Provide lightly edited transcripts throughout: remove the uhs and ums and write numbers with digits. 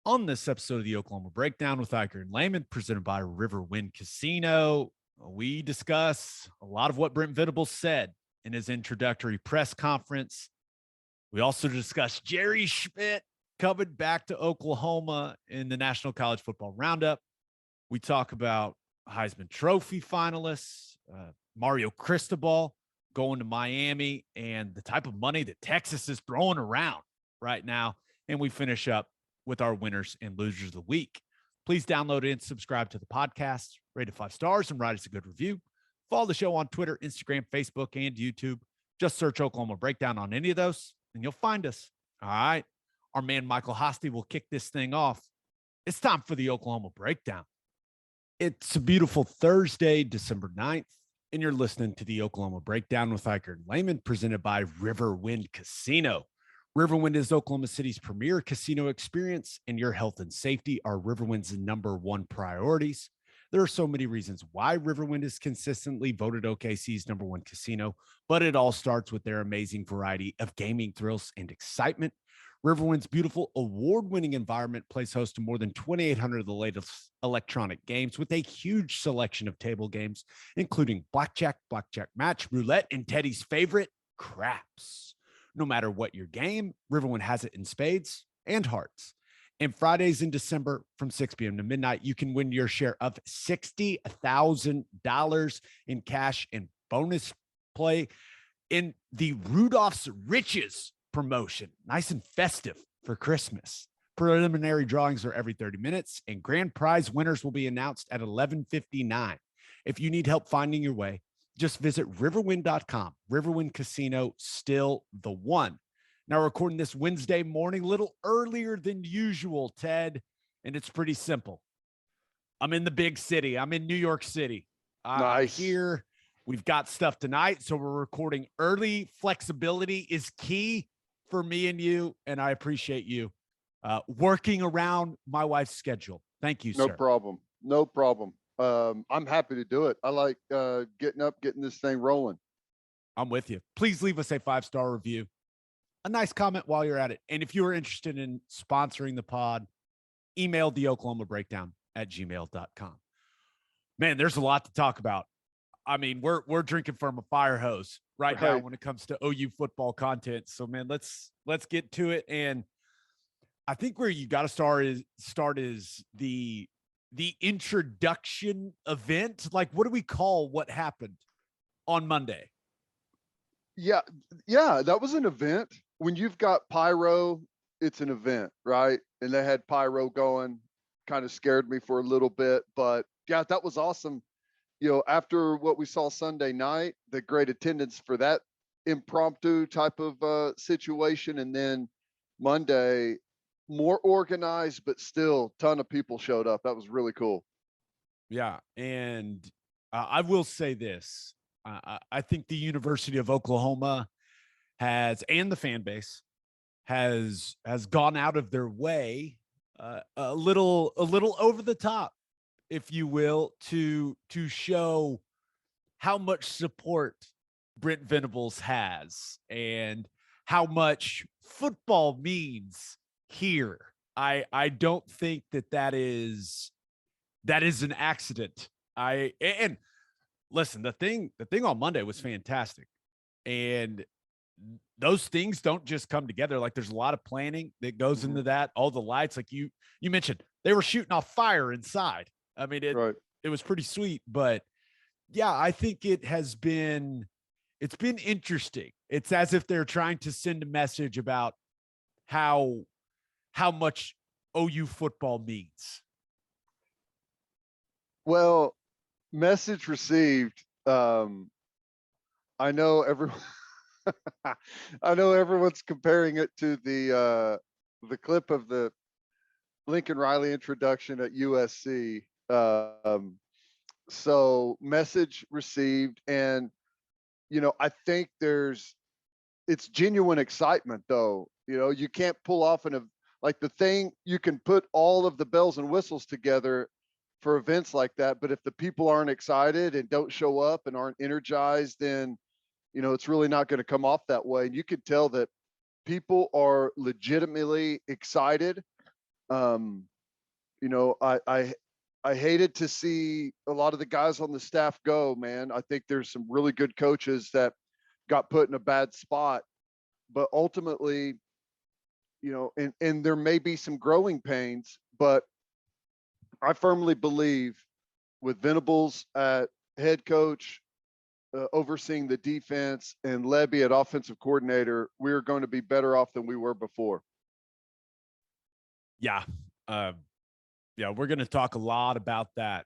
On this episode of the Oklahoma Breakdown with Ikard and Lehman, presented by Riverwind Casino, we discuss a lot of what Brent Venables said in his introductory press conference. We also discuss Jerry Schmidt coming back to Oklahoma in the National College Football Roundup. We talk about Heisman Trophy finalists, Mario Cristobal going to Miami, and the type of money that Texas is throwing around right now. And we finish up with our winners and losers of the week. Please download and subscribe to the podcast, rate it 5 stars, and write us a good review. Follow the show on Twitter, Instagram, Facebook, and YouTube. Just search Oklahoma Breakdown on any of those, and you'll find us. All right. Our man Michael Hosty will kick this thing off. It's time for the Oklahoma Breakdown. It's a beautiful Thursday, December 9th, and you're listening to the Oklahoma Breakdown with Ikard and Lehman, presented by Riverwind Casino. Riverwind is Oklahoma City's premier casino experience, and your health and safety are Riverwind's #1 priorities. There are so many reasons why Riverwind is consistently voted OKC's #1 casino, but it all starts with their amazing variety of gaming thrills and excitement. Riverwind's beautiful award-winning environment plays host to more than 2,800 of the latest electronic games with a huge selection of table games, including blackjack, blackjack match, roulette, and Teddy's favorite, craps. No matter what your game, Riverwind has it in spades and hearts. And Fridays in December from 6 p.m. to midnight, you can win your share of $60,000 in cash and bonus play in the Rudolph's Riches promotion. Nice and festive for Christmas. Preliminary drawings are every 30 minutes, and grand prize winners will be announced at 11:59. If you need help finding your way, just visit riverwind.com. Riverwind Casino, still the one. Now, recording this Wednesday morning, a little earlier than usual, Ted, and it's pretty simple. I'm in the big city. I'm in New York City. Nice. I'm here. We've got stuff tonight, so we're recording early. Flexibility is key for me and you, and I appreciate you working around my wife's schedule. Thank you, sir. No problem. No problem. I'm happy to do it. I like getting up, getting this thing rolling. I'm with you. Please leave us a 5-star review, a nice comment while you're at it. And if you are interested in sponsoring the pod, email the Oklahoma Breakdown at gmail.com. Man, there's a lot to talk about. I mean, we're drinking from a fire hose right now when it comes to OU football content. So, man, let's get to it. And I think where you got to start is the introduction event. Like, what do we call what happened on Monday? Yeah, that was an event. When you've got pyro, it's an event, right? And they had pyro going, kind of scared me for a little bit, but yeah, that was awesome. You know, after what we saw Sunday night, the great attendance for that impromptu type of situation, and then Monday, more organized, but still ton of people showed up. That was really cool. Yeah, and I will say this. I think the University of Oklahoma and the fan base has gone out of their way a little over the top, if you will, to show how much support Brent Venables has and how much football means here. I don't think that is an accident. And listen, the thing on Monday was fantastic. And those things don't just come together. Like, there's a lot of planning that goes into that. All the lights, like you mentioned, they were shooting off fire inside. I mean, it was pretty sweet, but yeah, I think it's been interesting. It's as if they're trying to send a message about how much OU football means. Well, message received. I know everyone. I know everyone's comparing it to the clip of the Lincoln Riley introduction at USC. So message received, and I think it's genuine excitement, though. You can't pull off you can put all of the bells and whistles together for events like that, but if the people aren't excited and don't show up and aren't energized, then it's really not going to come off that way. And you could tell that people are legitimately excited. You know, I hated to see a lot of the guys on the staff go, man. I think there's some really good coaches that got put in a bad spot, but ultimately, you know, and there may be some growing pains, but I firmly believe with Venables at head coach, overseeing the defense, and Lebby at offensive coordinator, we're going to be better off than we were before. Yeah. Yeah, we're going to talk a lot about that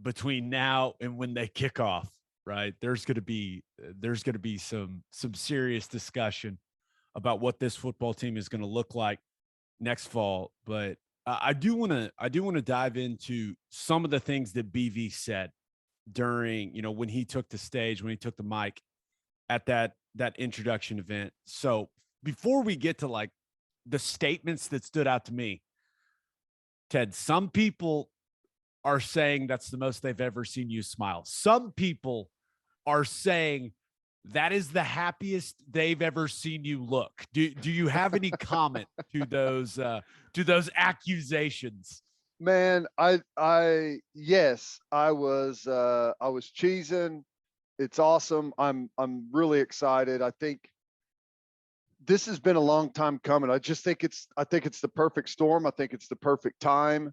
between now and when they kick off, right? There's going to be some serious discussion about what this football team is going to look like next fall, but I do want to dive into some of the things that BV said during, you know, when he took the stage, when he took the mic at that introduction event. So, before we get to like the statements that stood out to me, Ted, some people are saying that's the most they've ever seen you smile. Some people are saying that is the happiest they've ever seen you look. Do you have any comment to those accusations? Man, yes, I was cheesing. It's awesome. I'm really excited. I think this has been a long time coming. I think it's the perfect storm. I think it's the perfect time.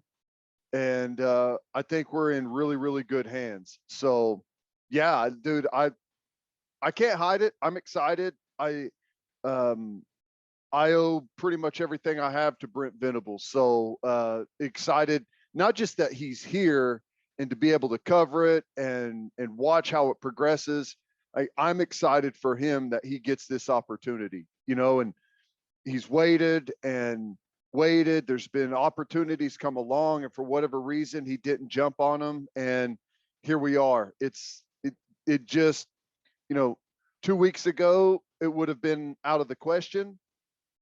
And I think we're in really, really good hands. So yeah, dude, I can't hide it. I'm excited. I owe pretty much everything I have to Brent Venables. So excited, not just that he's here and to be able to cover it and watch how it progresses. I'm excited for him that he gets this opportunity, you know, and he's waited and waited. There's been opportunities come along, and for whatever reason, he didn't jump on them. And here we are. It just, you know, 2 weeks ago, it would have been out of the question.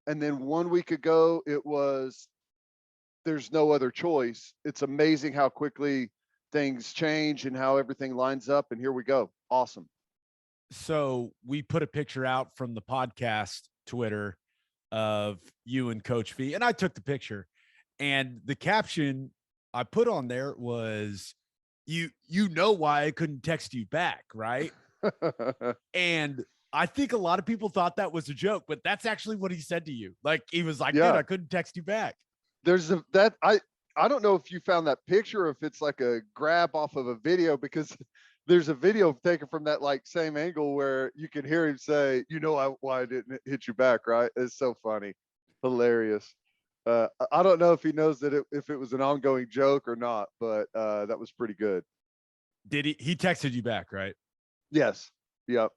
And then 1 week ago, it was, there's no other choice. It's amazing how quickly things change and how everything lines up. And here we go. Awesome. So we put a picture out from the podcast Twitter of you and Coach V, and I took the picture, and the caption I put on there was, you know why I couldn't text you back, right? And I think a lot of people thought that was a joke, but that's actually what he said to you. Like, he was like, Yeah. dude, I couldn't text you back. I don't know if you found that picture, or if it's like a grab off of a video, because there's a video taken from that like same angle where you can hear him say, you know, why I didn't hit you back, right? It's so funny, hilarious. I don't know if he knows that if it was an ongoing joke or not, but that was pretty good. Did he texted you back, right? Yes. Yep.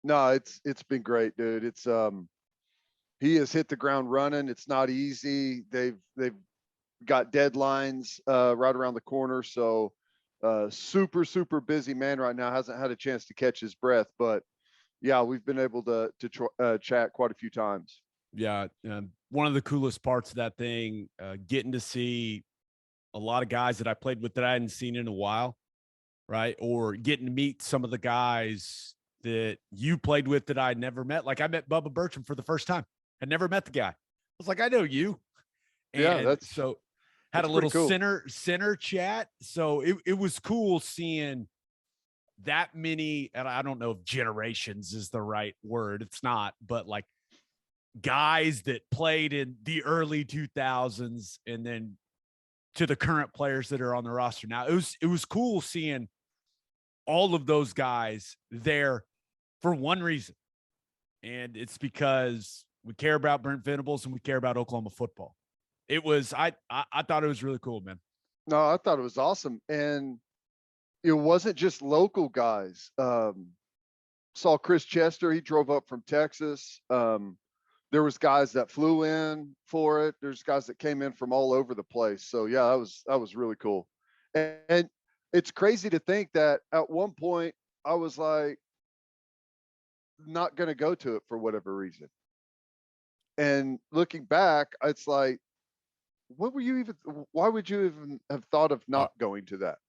No, it's been great, dude. It's he has hit the ground running. It's not easy. They've got deadlines right around the corner, so super busy man right now. Hasn't had a chance to catch his breath, but yeah, we've been able to chat quite a few times. Yeah, one of the coolest parts of that thing, getting to see a lot of guys that I played with that I hadn't seen in a while, right? Or getting to meet some of the guys that you played with that I'd never met. Like, I met Bubba Bertram for the first time. I'd never met the guy. I was like, I know you. And yeah, so had a little cool. center chat. So it was cool seeing that many, and I don't know if generations is the right word. It's not, but like guys that played in the early 2000s and then to the current players that are on the roster now. It was cool seeing all of those guys there for one reason. And it's because we care about Brent Venables and we care about Oklahoma football. It was, I thought it was really cool, man. No, I thought it was awesome. And it wasn't just local guys. Saw Chris Chester. He drove up from Texas. There was guys that flew in for it. There's guys that came in from all over the place. So yeah, that was really cool. And it's crazy to think that at one point I was like, not going to go to it for whatever reason. And looking back, it's like, why would you even have thought of not going to that?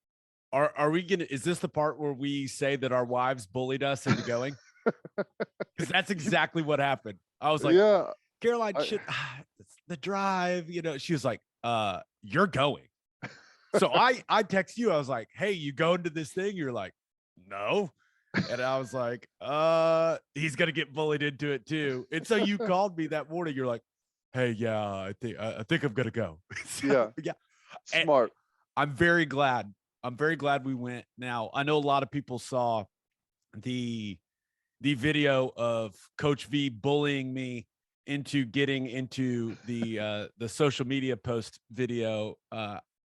Are we gonna, is this the part where we say that our wives bullied us into going? Because that's exactly what happened. I was like, yeah, Caroline, the drive, she was like, you're going. So I text you. I was like, hey, you going to this thing? You're like, no. And I was like, he's going to get bullied into it too. And so you called me that morning. You're like, hey, yeah, I think I'm going to go. So, yeah. Smart. And I'm very glad. I'm very glad we went. Now, I know a lot of people saw the video of Coach V bullying me into getting into the social media post video.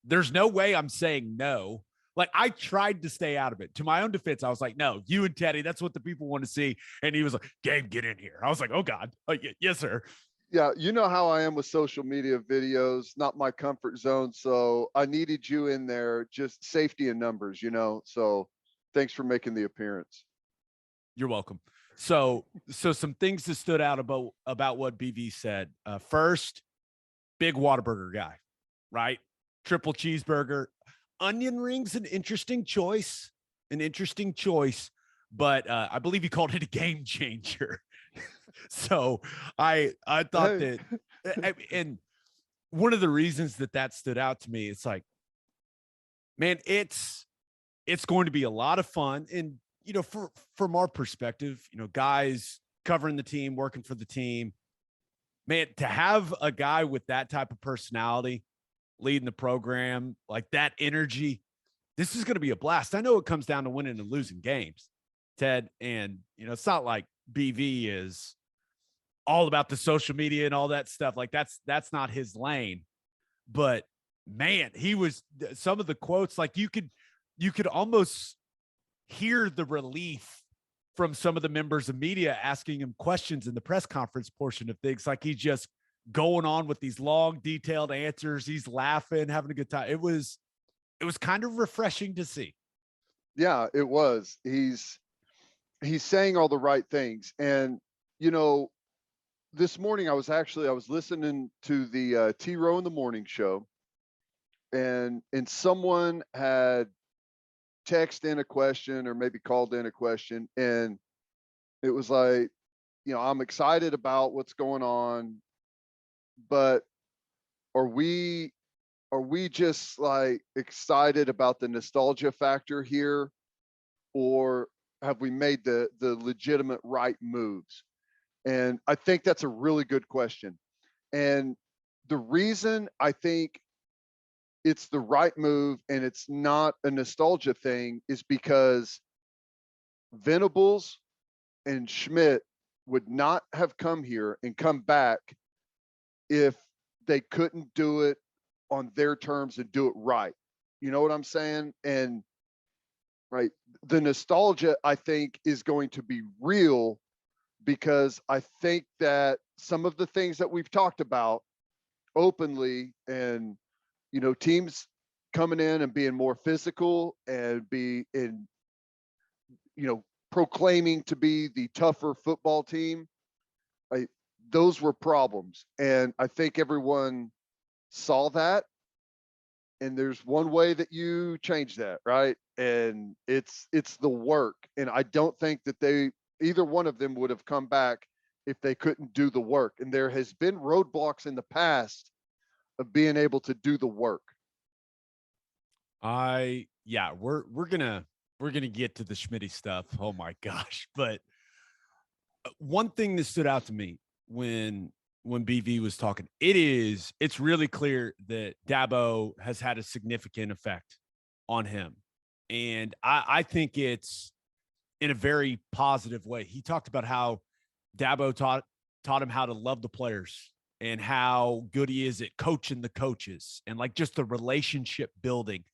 There's no way I'm saying no. Like, I tried to stay out of it. To my own defense, I was like, no, you and Teddy, that's what the people want to see. And he was like, Gabe, get in here. I was like, oh God. Like, yes, sir. Yeah, you know how I am with social media videos, not my comfort zone. So I needed you in there, just safety in numbers, So thanks for making the appearance. You're welcome. So some things that stood out about what BV said. First, big Whataburger guy, right? Triple cheeseburger. Onion rings, an interesting choice, but I believe he called it a game changer. So I thought that, and one of the reasons that stood out to me, it's like, man, it's going to be a lot of fun. And, from our perspective, guys covering the team, working for the team, man, to have a guy with that type of personality leading the program, like that energy, this is going to be a blast. I know it comes down to winning and losing games, Ted. And, it's not like BV is all about the social media and all that stuff. Like that's not his lane. But man, he was, some of the quotes, like you could almost hear the relief from some of the members of media asking him questions in the press conference portion of things. Like he's just going on with these long, detailed answers. He's laughing, having a good time. It was kind of refreshing to see. Yeah, it was. He's saying all the right things. And, this morning I was listening to the T Row in the Morning show, and someone had text in a question or maybe called in a question, and it was like, I'm excited about what's going on, but are we just like excited about the nostalgia factor here, or have we made the legitimate right moves? And I think that's a really good question. And the reason I think it's the right move and it's not a nostalgia thing is because Venables and Schmidt would not have come here and come back if they couldn't do it on their terms and do it right. You know what I'm saying? And right, the nostalgia, I think, is going to be real, because I think that some of the things that we've talked about openly, and teams coming in and being more physical and proclaiming to be the tougher football team, those were problems. And I think everyone saw that. And there's one way that you change that, right? And it's the work. And I don't think that either one of them would have come back if they couldn't do the work. And there has been roadblocks in the past of being able to do the work. We're gonna get to the Schmitty stuff. Oh my gosh. But one thing that stood out to me when BV was talking, it's really clear that Dabo has had a significant effect on him. And I think it's in a very positive way. He talked about how Dabo taught him how to love the players and how good he is at coaching the coaches and like just the relationship building.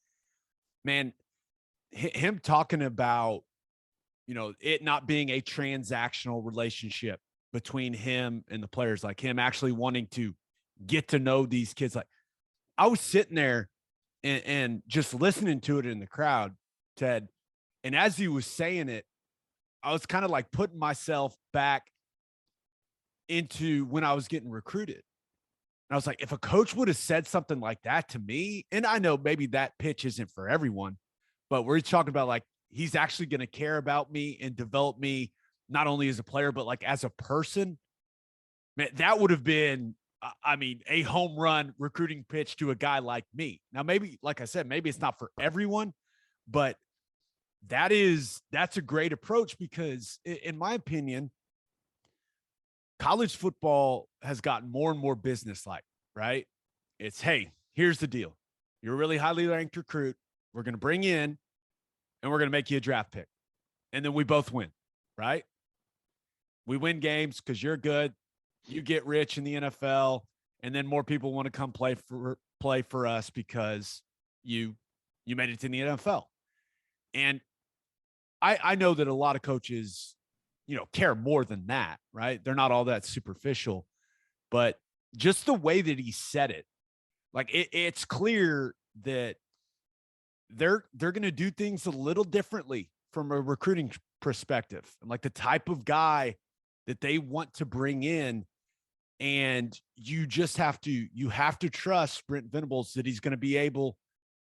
Man, him talking about, it not being a transactional relationship between him and the players, like him actually wanting to get to know these kids. Like, I was sitting there and just listening to it in the crowd, Ted. And as he was saying it, I was kind of like putting myself back into when I was getting recruited. And I was like, if a coach would have said something like that to me, and I know maybe that pitch isn't for everyone, but we're talking about like, he's actually going to care about me and develop me, not only as a player, but like as a person, man, that would have been I mean, a home run recruiting pitch to a guy like me. Now, maybe, like I said, maybe it's not for everyone, but that's a great approach because in my opinion, college football has gotten more and more business-like, right? It's, hey, here's the deal. You're a really highly ranked recruit. We're going to bring you in and we're going to make you a draft pick. And then we both win, right? We win games because you're good. You get rich in the NFL, and then more people want to come play for us because you made it to the NFL. And I know that a lot of coaches, care more than that, right? They're not all that superficial, but just the way that he said it, like it's clear that they're going to do things a little differently from a recruiting perspective, and like the type of guy that they want to bring in. And you have to trust Brent Venables that he's going to be able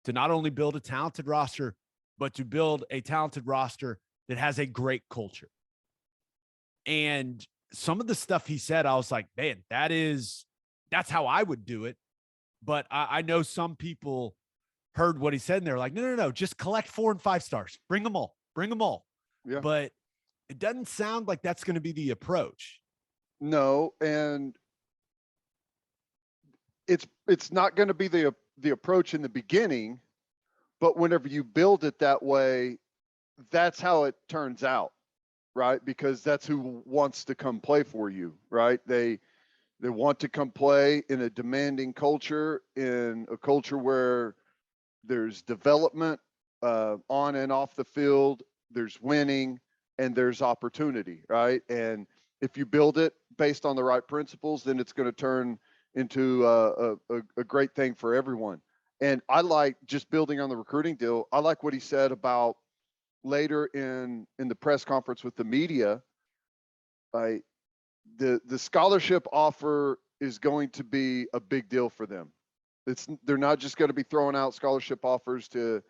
to not only build a talented roster, but to build a talented roster that has a great culture. And some of the stuff he said, I was like, man, that's how I would do it. But I know some people heard what he said and they're like, no, just collect 4 and 5 stars. Bring them all. Yeah. But it doesn't sound like that's going to be the approach. No. And it's not going to be the approach in the beginning, but whenever you build it that way, that's how it turns out, right? Because that's who wants to come play for you, right? They want to come play in a demanding culture, in a culture where there's development on and off the field, there's winning, and there's opportunity, right? And if you build it based on the right principles, then it's going to turn into a great thing for everyone. And I like, just building on the recruiting deal, I like what he said about later in the press conference with the media. The scholarship offer is going to be a big deal for them. They're not just going to be throwing out scholarship offers to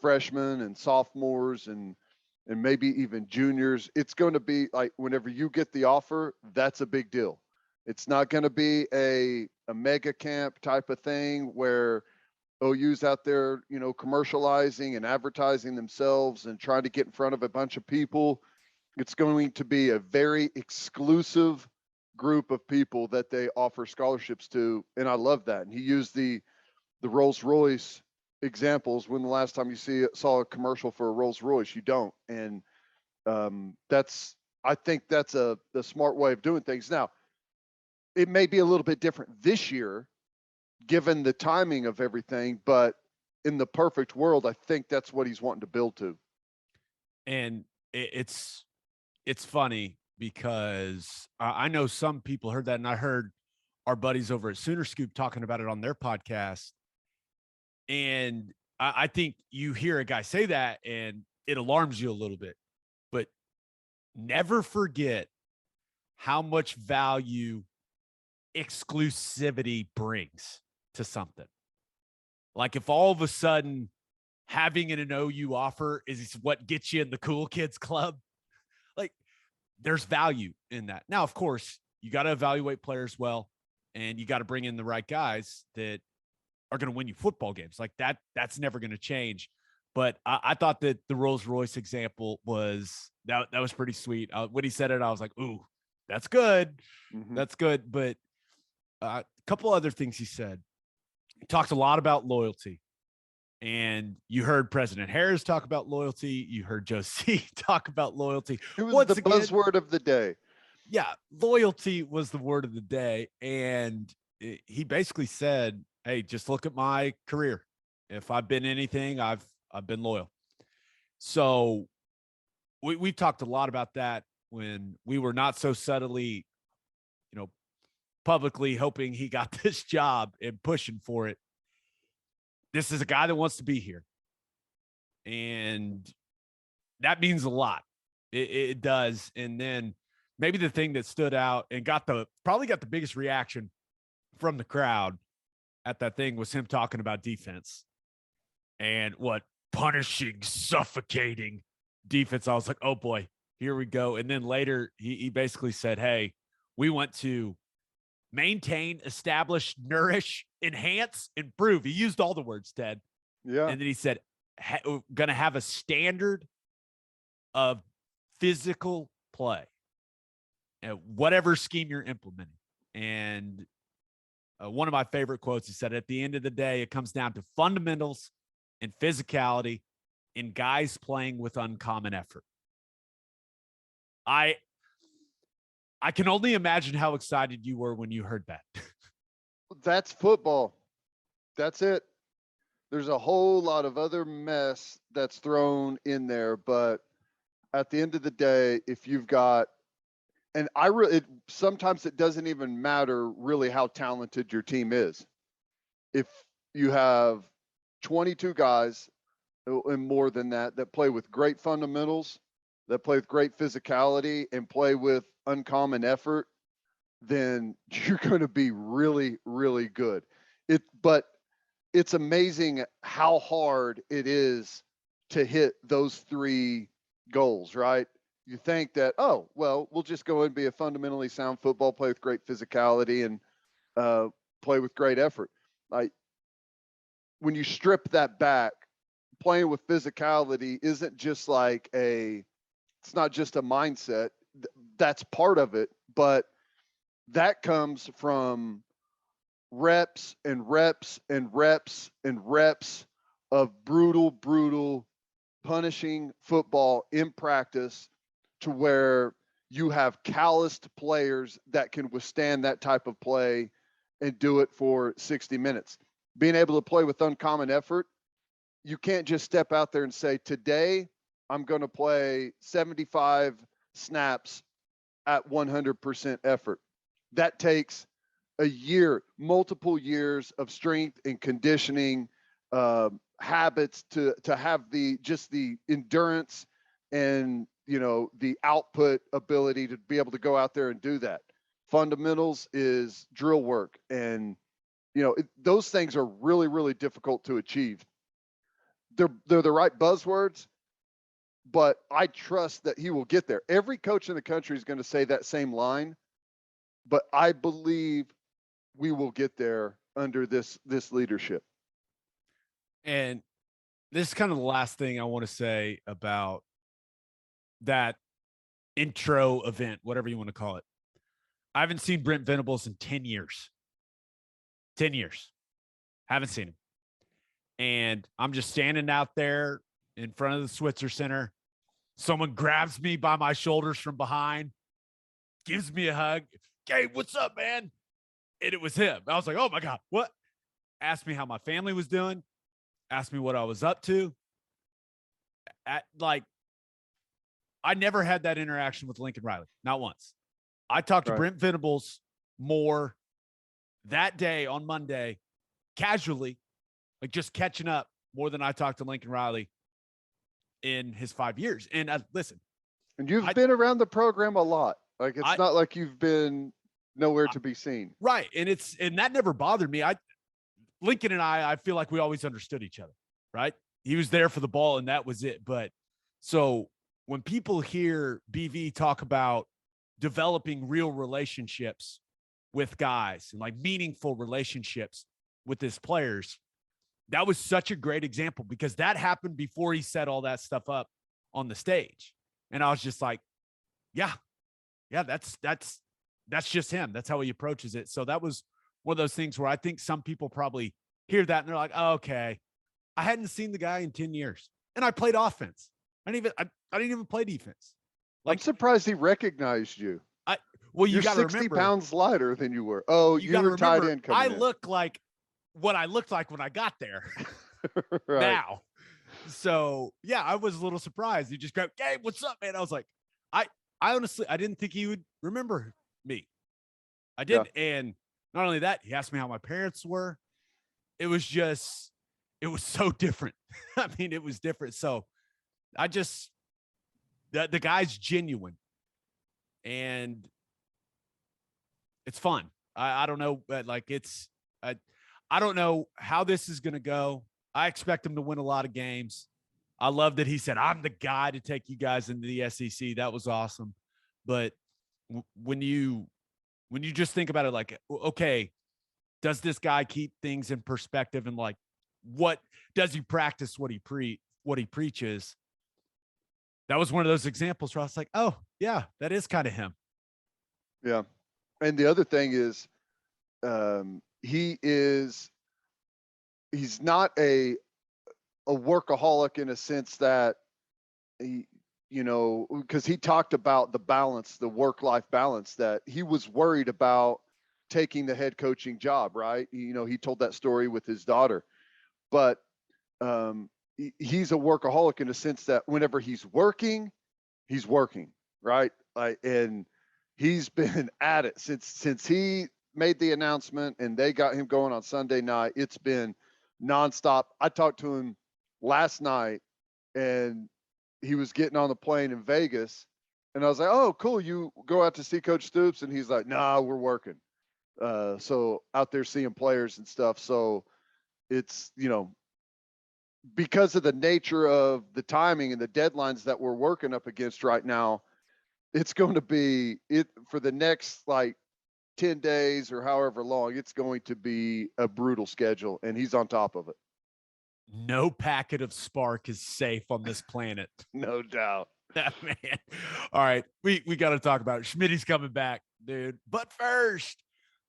freshmen and sophomores and maybe even juniors. It's going to be like, whenever you get the offer, that's a big deal. It's not going to be a mega camp type of thing where OU's out there, commercializing and advertising themselves and trying to get in front of a bunch of people. It's going to be a very exclusive group of people that they offer scholarships to. And I love that. And he used the Rolls Royce examples. When the last time you saw a commercial for a Rolls Royce? You don't. And I think that's the smart way of doing things. Now, it may be a little bit different this year, given the timing of everything, but in the perfect world, I think that's what he's wanting to build to. And it's funny because I know some people heard that, and I heard our buddies over at Sooner Scoop talking about it on their podcast. And I think you hear a guy say that and it alarms you a little bit, but never forget how much value exclusivity brings to something. Like if all of a sudden having an OU offer is what gets you in the cool kids club, like there's value in that. Now, of course, you got to evaluate players well, and you got to bring in the right guys that are going to win you football games. Like that's never going to change. But I thought that the Rolls Royce example was that was pretty sweet. When he said it, I was like, ooh, that's good. Mm-hmm. That's good. But a couple other things he said. He talked a lot about loyalty. And you heard President Harris talk about loyalty. You heard Joe C. talk about loyalty. It was the buzzword of the day. Yeah, loyalty was the word of the day. And he basically said, hey, just look at my career. If I've been anything, I've been loyal. So we've talked a lot about that when we were not so subtly, publicly hoping he got this job and pushing for it. This is a guy that wants to be here. And that means a lot. It does. And then maybe the thing that stood out and probably got the biggest reaction from the crowd at that thing was him talking about defense and what punishing, suffocating defense. I was like, oh boy, here we go. And then later he basically said, hey, we went to maintain, establish, nourish, enhance, improve. He used all the words, Ted. Yeah. And then he said, going to have a standard of physical play, whatever scheme you're implementing. And one of my favorite quotes, he said, at the end of the day, it comes down to fundamentals and physicality in guys playing with uncommon effort. I can only imagine how excited you were when you heard that. That's football. That's it. There's a whole lot of other mess that's thrown in there, but at the end of the day, if you've got, and sometimes it doesn't even matter really how talented your team is. If you have 22 guys and more than that play with great fundamentals, that play with great physicality, and play with uncommon effort, then you're going to be really, really good. But it's amazing how hard it is to hit those three goals, right? You think that, oh, well, we'll just go and be a fundamentally sound football, play with great physicality, and play with great effort. Like, when you strip that back, playing with physicality isn't just like it's not just a mindset. That's part of it, but that comes from reps and reps and reps and reps of brutal punishing football in practice, to where you have calloused players that can withstand that type of play and do it for 60 minutes. Being able to play with uncommon effort, you can't just step out there and say, today I'm going to play 75 snaps at 100% effort. That takes a year, multiple years of strength and conditioning habits to have the endurance and, the output ability to be able to go out there and do that. Fundamentals is drill work. And, those things are really, really difficult to achieve. They're the right buzzwords, but I trust that he will get there. Every coach in the country is going to say that same line, but I believe we will get there under this leadership. And this is kind of the last thing I want to say about that intro event, whatever you want to call it. I haven't seen Brent Venables in 10 years. 10 years. Haven't seen him. And I'm just standing out there in front of the Switzer Center. Someone grabs me by my shoulders from behind, gives me a hug. Gabe, what's up, man? And it was him. I was like, oh my God, what? Asked me how my family was doing. Asked me what I was up to. I never had that interaction with Lincoln Riley. Not once. I talked to Brent Venables more that day on Monday, casually, like just catching up, more than I talked to Lincoln Riley in his 5 years. And listen. And you've been around the program a lot. Like, it's not like you've been nowhere to be seen. Right. And that never bothered me. Lincoln and I feel like we always understood each other, right? He was there for the ball and that was it. But so when people hear BV talk about developing real relationships with guys and like meaningful relationships with his players, that was such a great example, because that happened before he set all that stuff up on the stage. And I was just like, yeah, that's just him. That's how he approaches it. So that was one of those things where I think some people probably hear that and they're like, oh, okay, I hadn't seen the guy in 10 years and I played offense. I didn't even play defense. Like, I'm surprised he recognized you. You got to remember, 60 pounds lighter than you were. Oh, you were tied in. I look like what I looked like when I got there. Right. Now. So yeah, I was a little surprised. He just grabbed, Gabe, what's up, man? I was like, I honestly, I didn't think he would remember me. I didn't. Yeah. And not only that, he asked me how my parents were. It was so different. I mean, it was different. So the guy's genuine and it's fun. I don't know, but like I don't know how this is going to go. I expect him to win a lot of games. I love that he said, I'm the guy to take you guys into the SEC. That was awesome. But when you when you just think about it, like, okay, does this guy keep things in perspective, and like, what does he practice what he preaches? That was one of those examples where I was like, oh yeah, that is kind of him. Yeah. And the other thing is, he's not a workaholic in a sense that he, because he talked about the balance, the work-life balance, that he was worried about taking the head coaching job, right? He told that story with his daughter, but he's a workaholic in the sense that whenever he's working, right? And he's been at it since he made the announcement and they got him going on Sunday night. It's been nonstop. I talked to him last night and he was getting on the plane in Vegas, and I was like, oh, cool. You go out to see Coach Stoops? And he's like, nah, we're working. So out there seeing players and stuff. So it's, because of the nature of the timing and the deadlines that we're working up against right now, it's going to be it for the next like 10 days or however long. It's going to be a brutal schedule, and he's on top of it. No packet of spark is safe on this planet. No doubt. Man. All right. We got to talk about it. Schmidt's coming back, dude. But first,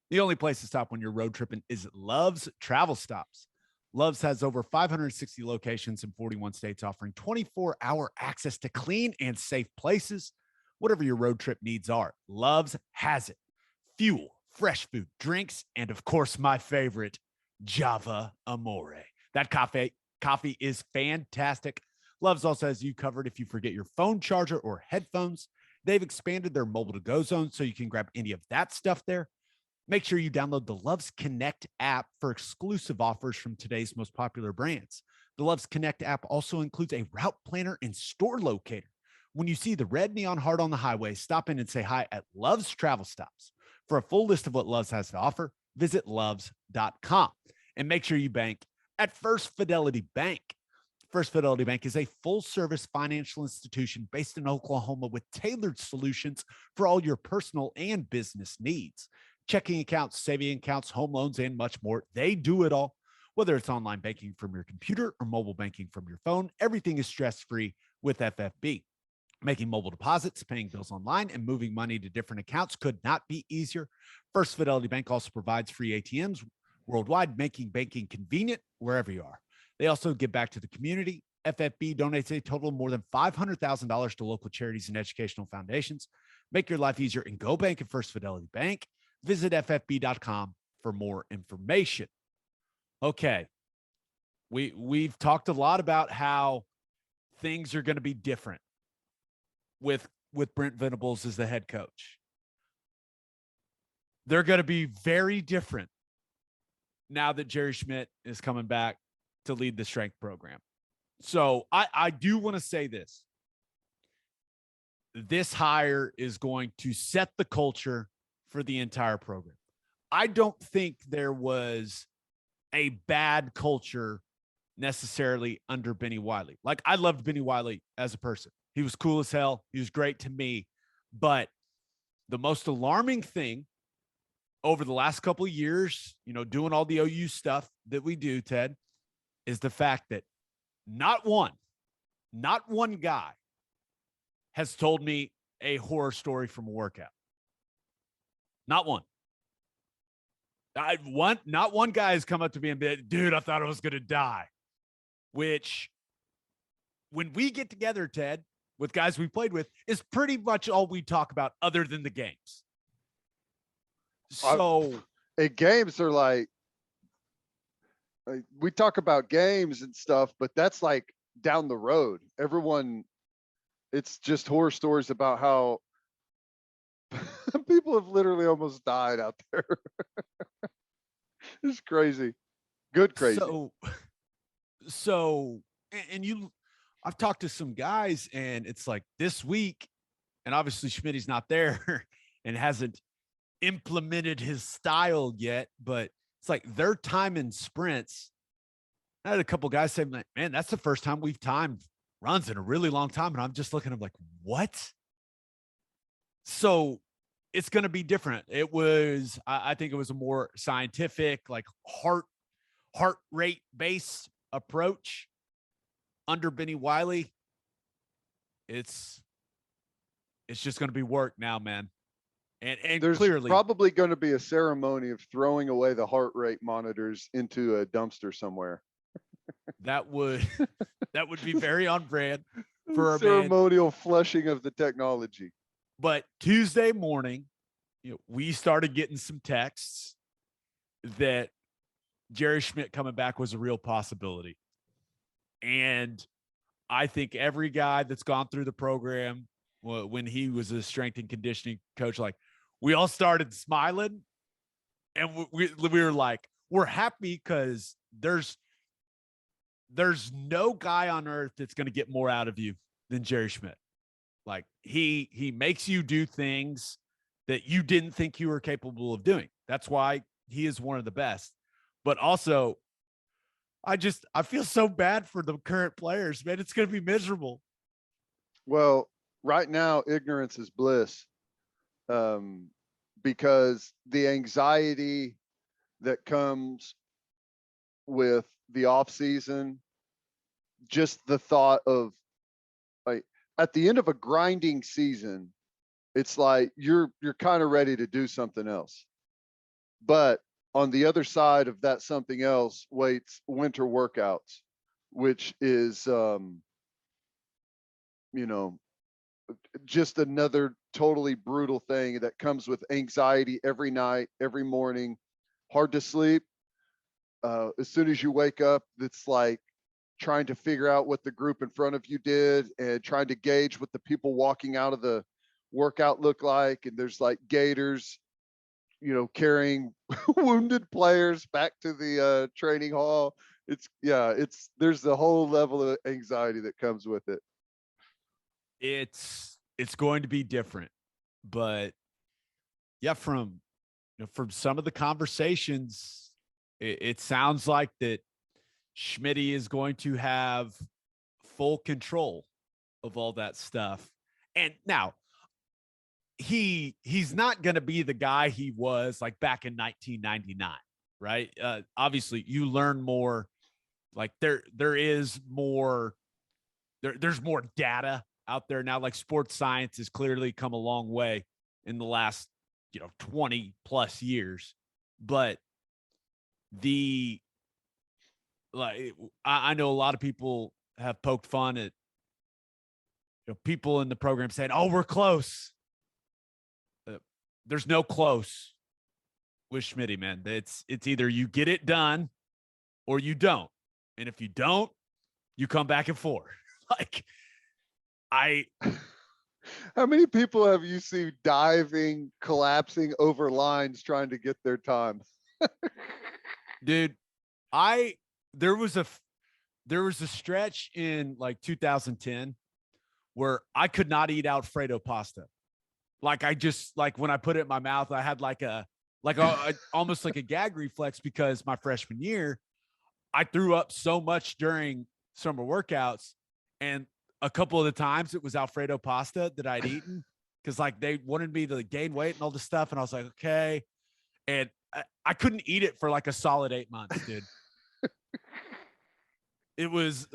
the only place to stop when you're road tripping is Love's Travel Stops. Love's has over 560 locations in 41 states, offering 24-hour access to clean and safe places. Whatever your road trip needs are, Love's has it. Fuel, fresh food, drinks, and of course, my favorite, Java Amore. That coffee is fantastic. Love's also has you covered if you forget your phone charger or headphones. They've expanded their mobile to-go zone so you can grab any of that stuff there. Make sure you download the Love's Connect app for exclusive offers from today's most popular brands. The Love's Connect app also includes a route planner and store locator. When you see the red neon heart on the highway, stop in and say hi at Love's Travel Stops. For a full list of what Love's has to offer, visit loves.com. And make sure you bank at First Fidelity Bank. First Fidelity Bank is a full-service financial institution based in Oklahoma with tailored solutions for all your personal and business needs. Checking accounts, saving accounts, home loans, and much more. They do it all. Whether it's online banking from your computer or mobile banking from your phone, everything is stress-free with FFB. Making mobile deposits, paying bills online, and moving money to different accounts could not be easier. First Fidelity Bank also provides free ATMs worldwide, making banking convenient wherever you are. They also give back to the community. FFB donates a total of more than $500,000 to local charities and educational foundations. Make your life easier and go bank at First Fidelity Bank. Visit ffb.com for more information. Okay. We've talked a lot about how things are going to be different with Brent Venables as the head coach. They're going to be very different now that Jerry Schmidt is coming back to lead the strength program. So I do want to say this. This hire is going to set the culture for the entire program. I don't think there was a bad culture necessarily under Benny Wiley. Like, I loved Benny Wiley as a person. He was cool as hell. He was great to me. But the most alarming thing over the last couple of years, doing all the OU stuff that we do, Ted, is the fact that not one guy has told me a horror story from a workout. Not one. Not one guy has come up to me and been, dude, I thought I was going to die. Which, when we get together, Ted, with guys we played with, is pretty much all we talk about other than the games. So games are like, we talk about games and stuff, but that's like down the road. Everyone, it's just horror stories about how people have literally almost died out there. It's crazy. Good crazy. So, I've talked to some guys, and it's like this week, and obviously Schmidt's not there and hasn't implemented his style yet, but it's like their time in sprints. I had a couple guys say, man, that's the first time we've timed runs in a really long time. And I'm just looking, I'm like, what? So it's going to be different. I think it was a more scientific, like heart rate based approach under Benny Wiley. It's just going to be work now, man. And there's clearly probably going to be a ceremony of throwing away the heart rate monitors into a dumpster somewhere. that would be very on brand for a ceremonial flushing of the technology. But Tuesday morning, we started getting some texts that Jerry Schmidt coming back was a real possibility. And I think every guy that's gone through the program when he was a strength and conditioning coach, like, we all started smiling, and we were like, we're happy because there's no guy on earth that's going to get more out of you than Jerry Schmidt. Like, he makes you do things that you didn't think you were capable of doing. That's why he is one of the best. But also, I feel so bad for the current players, man. It's going to be miserable. Well, right now, ignorance is bliss. Because the anxiety that comes with the off season, just the thought of, like, at the end of a grinding season, it's like you're kind of ready to do something else. But on the other side of that something else waits winter workouts, which is just another totally brutal thing that comes with anxiety every night, every morning, hard to sleep. As soon as you wake up, it's like trying to figure out what the group in front of you did and trying to gauge what the people walking out of the workout look like. And there's like gators, carrying wounded players back to the training hall. There's the whole level of anxiety that comes with it. It's going to be different, but yeah, from some of the conversations, it sounds like that Schmidt is going to have full control of all that stuff. And now he's not going to be the guy he was like back in 1999, right? Obviously you learn more, like there is more, there's more data out there now. Like, sports science has clearly come a long way in the last 20 plus years. But I know a lot of people have poked fun at people in the program saying, oh, we're close. There's no close with Schmidt, man. It's either you get it done or you don't. And if you don't, you come back and forth. Like, how many people have you seen diving, collapsing over lines trying to get their time? Dude, there was a stretch in like 2010 where I could not eat Alfredo pasta. Like, I just, like, when I put it in my mouth, I had like a almost like a gag reflex, because my freshman year, I threw up so much during summer workouts, and a couple of the times it was Alfredo pasta that I'd eaten, because like they wanted me to gain weight and all this stuff. And I was like, okay. And I couldn't eat it for like a solid 8 months, dude. It was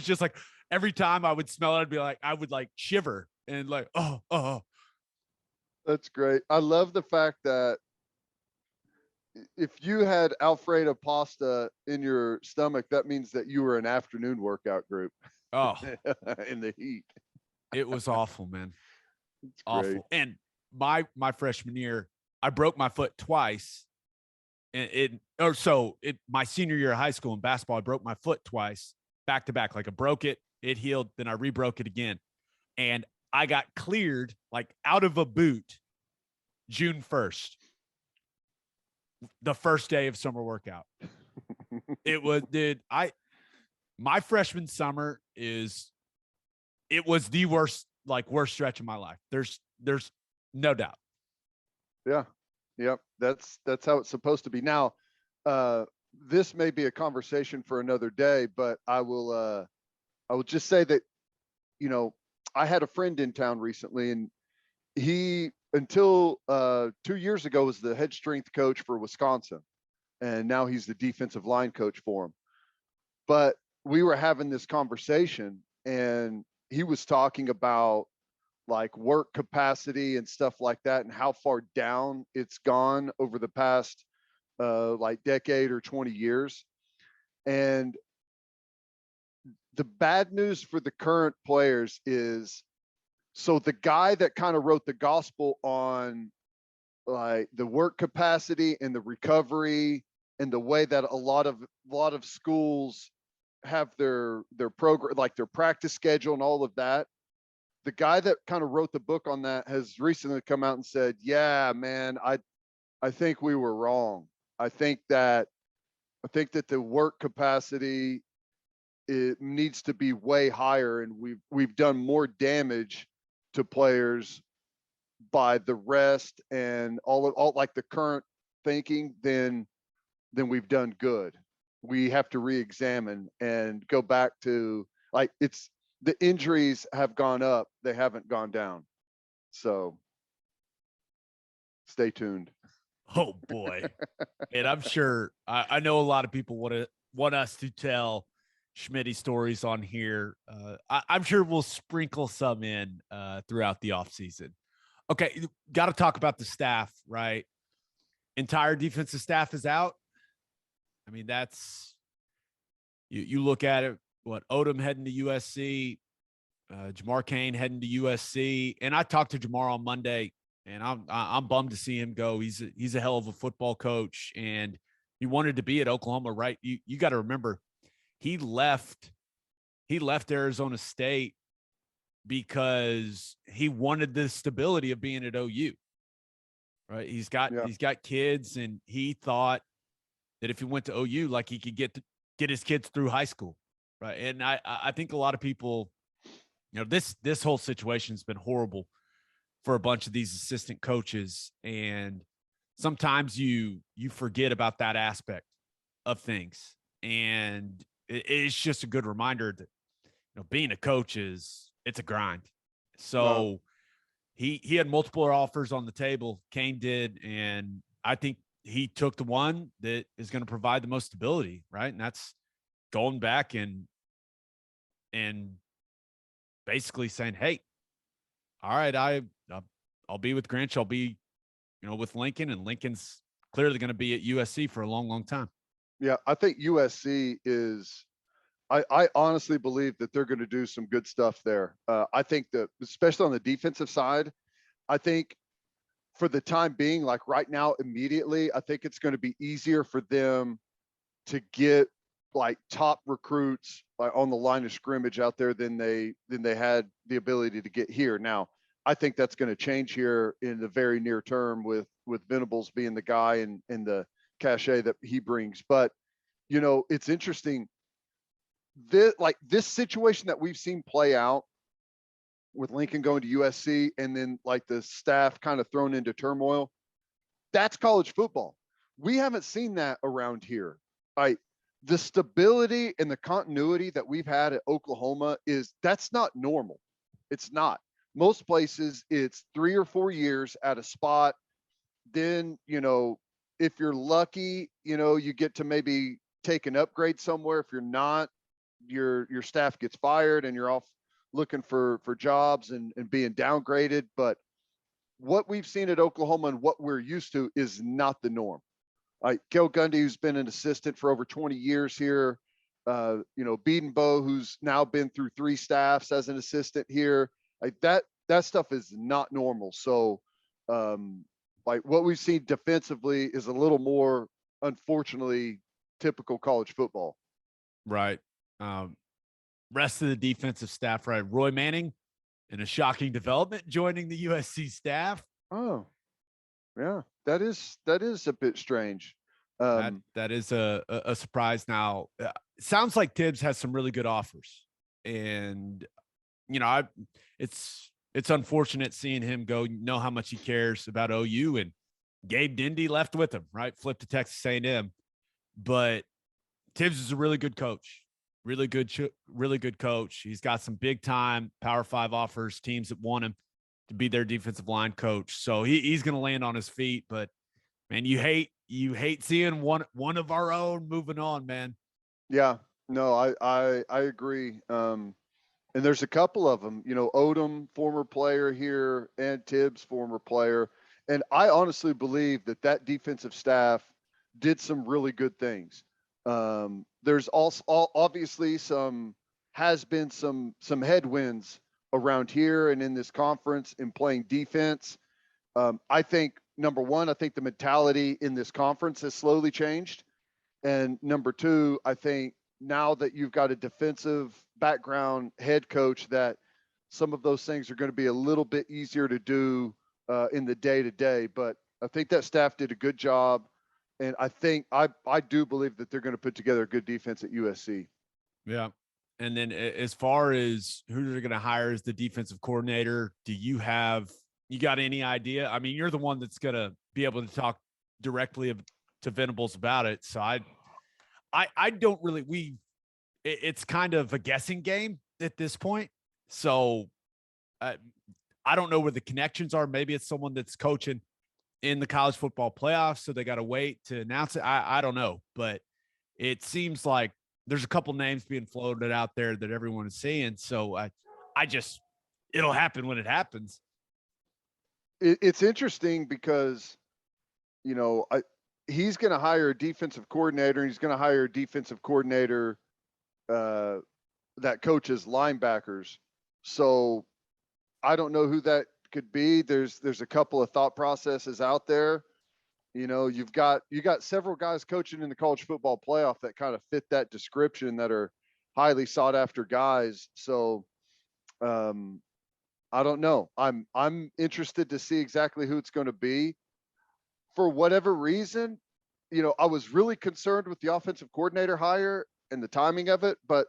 just like every time I would smell it, I'd be like, I would like shiver and like, oh. That's great. I love the fact that if you had Alfredo pasta in your stomach, that means that you were an afternoon workout group. Oh, in the heat. It was awful, man. It's awful. Great. And my freshman year, I broke my foot twice. My senior year of high school in basketball, I broke my foot twice, back to back. Like, I broke it, it healed, then I rebroke it again. And I got cleared, like, out of a boot June 1st, the first day of summer workout. It was, dude, my freshman summer it was the worst stretch of my life. There's no doubt. Yeah. Yep. That's how it's supposed to be. Now, this may be a conversation for another day, but I will just say that, I had a friend in town recently, and he until 2 years ago was the head strength coach for Wisconsin, and now he's the defensive line coach for him. But we were having this conversation, and he was talking about like work capacity and stuff like that, and how far down it's gone over the past like decade or 20 years. And the bad news for the current players is, so the guy that kind of wrote the gospel on like the work capacity and the recovery and the way that a lot of schools have their program, like their practice schedule and all of that, the guy that kind of wrote the book on that has recently come out and said, yeah, man, I think we were wrong. I think that the work capacity, it needs to be way higher, and we've done more damage to players by the rest and all like the current thinking than we've done good. We have to re-examine and go back to, like, it's the injuries have gone up, they haven't gone down. So stay tuned. Oh boy. And I'm sure I know a lot of people want us to tell Schmidt stories on here. I'm sure we'll sprinkle some in throughout the offseason. Okay, got to talk about the staff, right? Entire defensive staff is out. I mean, that's you look at it. What, Odom heading to USC, Jamar Cain heading to USC, and I talked to Jamar on Monday, and I'm bummed to see him go. He's a hell of a football coach, and he wanted to be at Oklahoma, right? You got to remember, he left Arizona State because he wanted the stability of being at OU. Right? He's got kids, and he thought that if he went to OU, like, he could get his kids through high school. Right. And I think a lot of people, this whole situation's been horrible for a bunch of these assistant coaches. And sometimes you forget about that aspect of things. And it's just a good reminder that, being a coach it's a grind. So he had multiple offers on the table. Cain did. And I think he took the one that is going to provide the most stability. Right. And that's going back and basically saying, hey, all right, I'll be with Grinch. I'll be, with Lincoln, and Lincoln's clearly going to be at USC for a long, long time. Yeah, I think USC is, I honestly believe that they're going to do some good stuff there. I think that, especially on the defensive side, I think for the time being, like right now, immediately, I think it's going to be easier for them to get like top recruits like on the line of scrimmage out there than they had the ability to get here. Now, I think that's going to change here in the very near term with Venables being the guy and the cachet that he brings. But, it's interesting. This situation that we've seen play out with Lincoln going to USC and then like the staff kind of thrown into turmoil, that's college football. We haven't seen that around here. The stability and the continuity that we've had at Oklahoma that's not normal. It's not. Most places it's 3 or 4 years at a spot. Then, if you're lucky, you get to maybe take an upgrade somewhere. If you're not, your staff gets fired and you're off looking for jobs and being downgraded. But what we've seen at Oklahoma and what we're used to is not the norm. Gil Gundy, who's been an assistant for over 20 years here, Bedenbow, who's now been through 3 staffs as an assistant here, that stuff is not normal. So, what we've seen defensively is a little more, unfortunately, typical college football. Right. Rest of the defensive staff, right? Roy Manning, in a shocking development, joining the USC staff. Oh, yeah, that is a bit strange. That is a surprise. Now, it sounds like Tibbs has some really good offers, and it's unfortunate seeing him go. Know how much he cares about OU, and Gabe Dindy left with him, right? Flipped to Texas A&M, but Tibbs is a really good coach. Really good coach. He's got some big time Power 5 offers, teams that want him to be their defensive line coach. So he's going to land on his feet. But man, you hate seeing one of our own moving on, man. Yeah, no, I agree. And there's a couple of them, Odom, former player here, and Tibbs, former player. And I honestly believe that defensive staff did some really good things. There's also obviously has been some headwinds around here and in this conference in playing defense. I think number one, I think the mentality in this conference has slowly changed. And number two, I think now that you've got a defensive background head coach, that some of those things are going to be a little bit easier to do in the day to day. But I think that staff did a good job. And I think I do believe that they're going to put together a good defense at USC. Yeah. And then as far as who they're going to hire as the defensive coordinator, you got any idea? I mean, you're the one that's going to be able to talk directly to Venables about it. So I don't really, it's kind of a guessing game at this point. So I don't know where the connections are. Maybe it's someone that's coaching in the college football playoffs, so they got to wait to announce it. I don't know, but it seems like there's a couple names being floated out there that everyone is seeing. So it'll happen when it happens. It's interesting because, he's going to hire a defensive coordinator, and he's going to hire a defensive coordinator that coaches linebackers. So I don't know who that could be. There's a couple of thought processes out there. You got several guys coaching in the college football playoff that kind of fit that description, that are highly sought after guys. So I don't know. I'm interested to see exactly who it's going to be. For whatever reason, I was really concerned with the offensive coordinator hire and the timing of it, but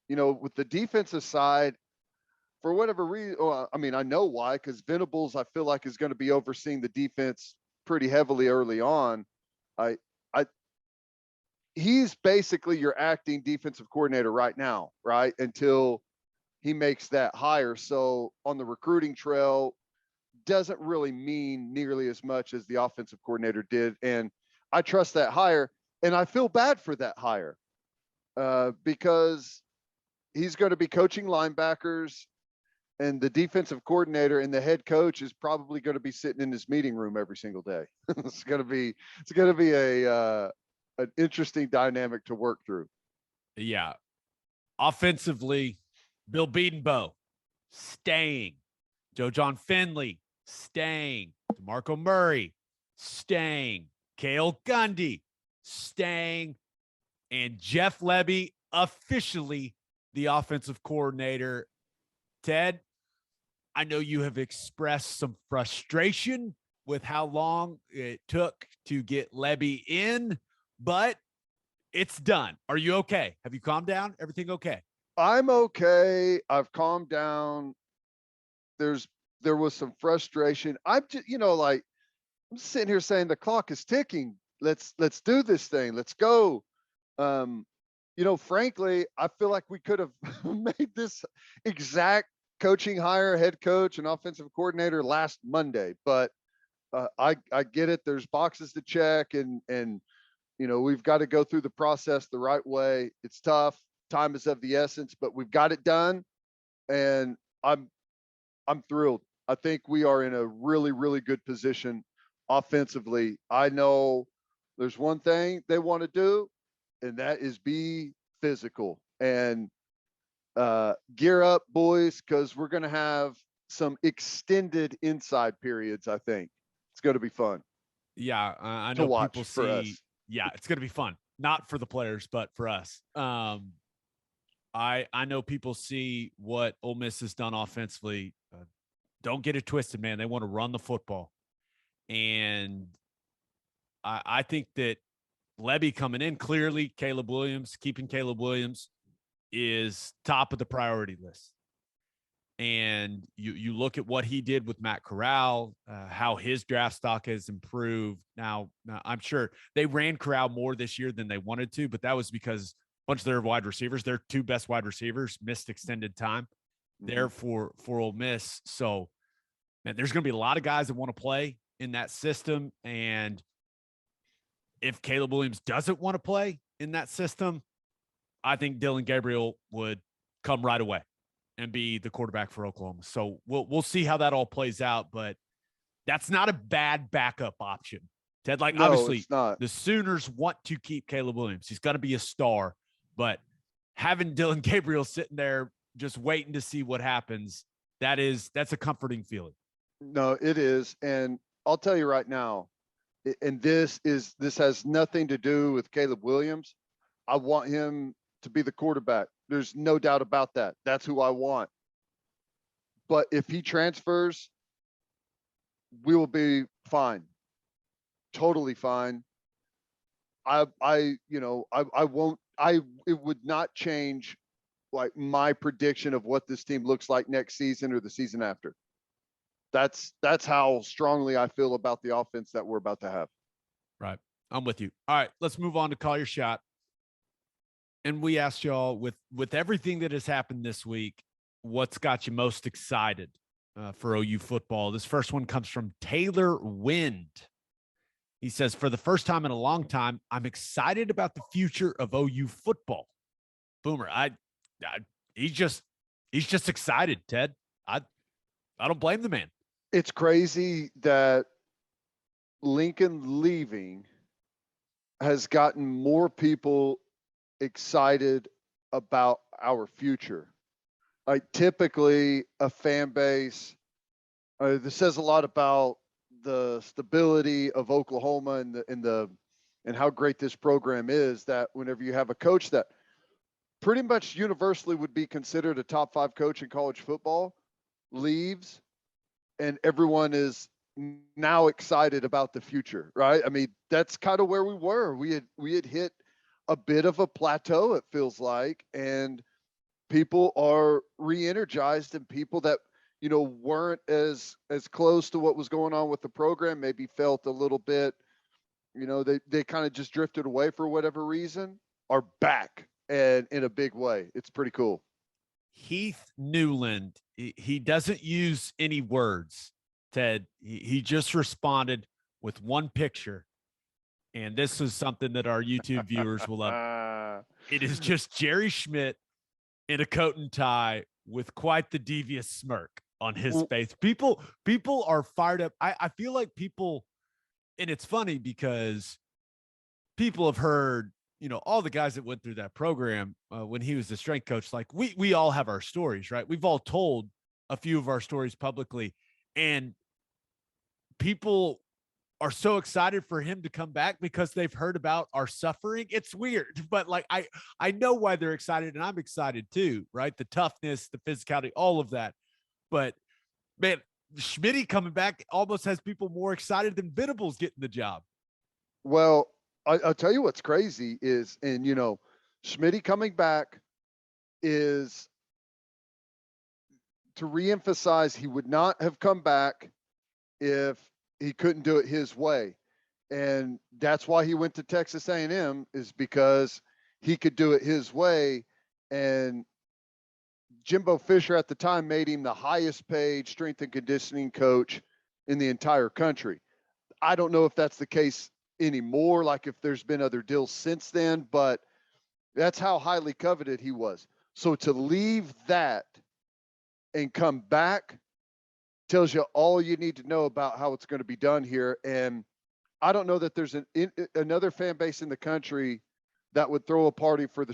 with the defensive side, for whatever reason, I know why, because Venables, I feel like, is going to be overseeing the defense pretty heavily early on. He's basically your acting defensive coordinator right now, right? Until he makes that hire. So on the recruiting trail, doesn't really mean nearly as much as the offensive coordinator did. And I trust that hire, and I feel bad for that hire because he's going to be coaching linebackers, and the defensive coordinator and the head coach is probably going to be sitting in his meeting room every single day. It's going to be an interesting dynamic to work through. Yeah. Offensively, Bill Bedenbaugh staying, Joe John Finley staying, DeMarco Murray staying, Cale Gundy staying, and Jeff Lebby officially the offensive coordinator. Ted, I know you have expressed some frustration with how long it took to get Lebby in, but it's done. Are you okay? Have you calmed down? Everything okay? I'm okay. I've calmed down. There was some frustration. I'm just, I'm sitting here saying the clock is ticking. Let's do this thing. Let's go. Frankly, I feel like we could have made this exact coaching hire, head coach and offensive coordinator, last Monday, but I get it. There's boxes to check, and we've got to go through the process the right way. It's tough. Time is of the essence, but we've got it done, and I'm thrilled. I think we are in a really, really good position offensively. I know there's one thing they want to do, and that is be physical and gear up, boys, because we're going to have some extended inside periods. I think it's going to be fun. Yeah, I know people see. Yeah, it's going to be fun. Not for the players, but for us. I know people see what Ole Miss has done offensively. Don't get it twisted, man. They want to run the football, and I think that Lebby coming in, clearly keeping Caleb Williams is top of the priority list. And you look at what he did with Matt Corral, how his draft stock has improved. Now, I'm sure they ran Corral more this year than they wanted to, but that was because a bunch of their wide receivers, their two best wide receivers, missed extended time there for Ole Miss. So Man, there's going to be a lot of guys that want to play in that system. And if Caleb Williams doesn't want to play in that system, I think Dillon Gabriel would come right away and be the quarterback for Oklahoma. So we'll see how that all plays out, but that's not a bad backup option. Ted, like, No, obviously it's not. the Sooners want to keep Caleb Williams. He's got to be a star, but having Dillon Gabriel sitting there just waiting to see what happens, that's a comforting feeling. No, it is. And I'll tell you right now, and this has nothing to do with Caleb Williams. I want him to be the quarterback. There's no doubt about that. That's who I want. But if he transfers, we will be fine. Totally fine. It would not change like my prediction of what this team looks like next season or the season after. That's how strongly I feel about the offense that we're about to have. Right. I'm with you. All right, let's move on to Call Your Shot. And we asked y'all, with everything that has happened this week, what's got you most excited for OU football? This first one comes from Taylor Wind. He says, for the first time in a long time, I'm excited about the future of OU football. Boomer, he's just excited, Ted. I don't blame the man. It's crazy that Lincoln leaving has gotten more people excited about our future. Like typically a fan base, this says a lot about the stability of Oklahoma and how great this program is, that whenever you have a coach that pretty much universally would be considered a top 5 coach in college football leaves, and everyone is now excited about the future, right? I mean, that's kind of where we were. We had hit a bit of a plateau, it feels like, and people are re-energized, and people that weren't as close to what was going on with the program maybe felt a little bit, they kind of just drifted away for whatever reason, are back and in a big way. It's pretty cool. Heath Newland, he doesn't use any words, Ted. He just responded with one picture. And this is something that our YouTube viewers will love. It is just Jerry Schmidt in a coat and tie with quite the devious smirk on his face. People are fired up. I feel like people, and it's funny because people have heard, all the guys that went through that program when he was the strength coach. Like we all have our stories, right? We've all told a few of our stories publicly, and people are so excited for him to come back because they've heard about our suffering. It's weird, but like, I know why they're excited, and I'm excited too, right? The toughness, the physicality, all of that. But man, Schmidt coming back almost has people more excited than Venables getting the job. Well, I'll tell you what's crazy is, and Schmidt coming back is to reemphasize he would not have come back if he couldn't do it his way. And that's why he went to Texas A&M, is because he could do it his way. And Jimbo Fisher at the time made him the highest paid strength and conditioning coach in the entire country. I don't know if that's the case anymore, like if there's been other deals since then, but that's how highly coveted he was. So to leave that and come back tells you all you need to know about how it's going to be done here. And I don't know that there's another fan base in the country that would throw a party for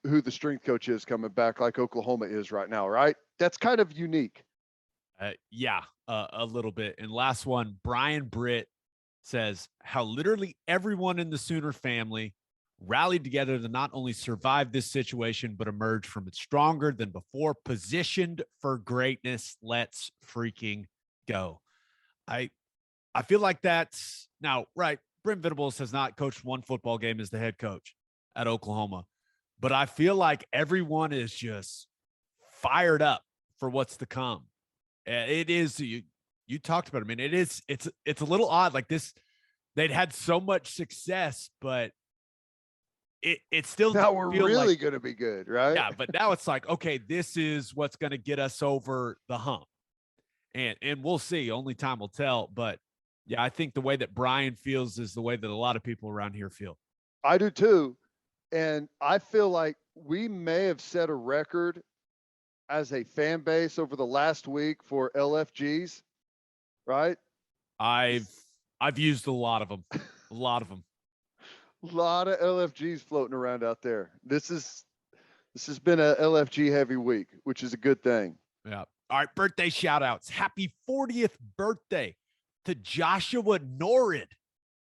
who the strength coach is coming back, like Oklahoma is right now, right? That's kind of unique. Yeah, a little bit. And last one, Brian Britt says how literally everyone in the Sooner family rallied together to not only survive this situation, but emerge from it stronger than before, positioned for greatness. Let's freaking go. I feel like that's now, right. Brent Venables has not coached one football game as the head coach at Oklahoma, but I feel like everyone is just fired up for what's to come. It is, you talked about it, man. It's a little odd. Like this, they'd had so much success, but it still now we're really going to be good, right? Yeah, but now it's like, okay, this is what's going to get us over the hump. And we'll see. Only time will tell. But yeah, I think the way that Brian feels is the way that a lot of people around here feel. I do too. And I feel like we may have set a record as a fan base over the last week for LFGs, right? I've used a lot of them. A lot of them. A lot of LFGs floating around out there. This has been a LFG heavy week, which is a good thing. Yeah. All right, birthday shout outs. Happy 40th birthday to Joshua Norrid,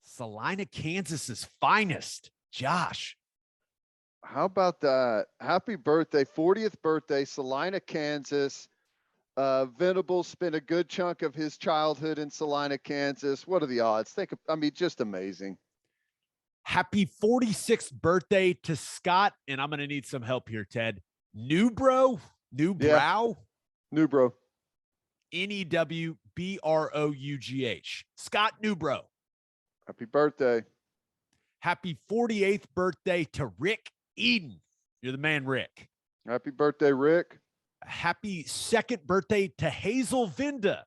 Salina, Kansas's finest. Josh. How about that? Happy birthday, 40th birthday, Salina, Kansas. Venables spent a good chunk of his childhood in Salina, Kansas. What are the odds? Just amazing. Happy 46th birthday to Scott, and I'm going to need some help here, Ted. Newbrow? Newbrow. Newbrough. Scott Newbrow. Happy birthday. Happy 48th birthday to Rick Eden. You're the man, Rick. Happy birthday, Rick. Happy second birthday to Hazel Vinda.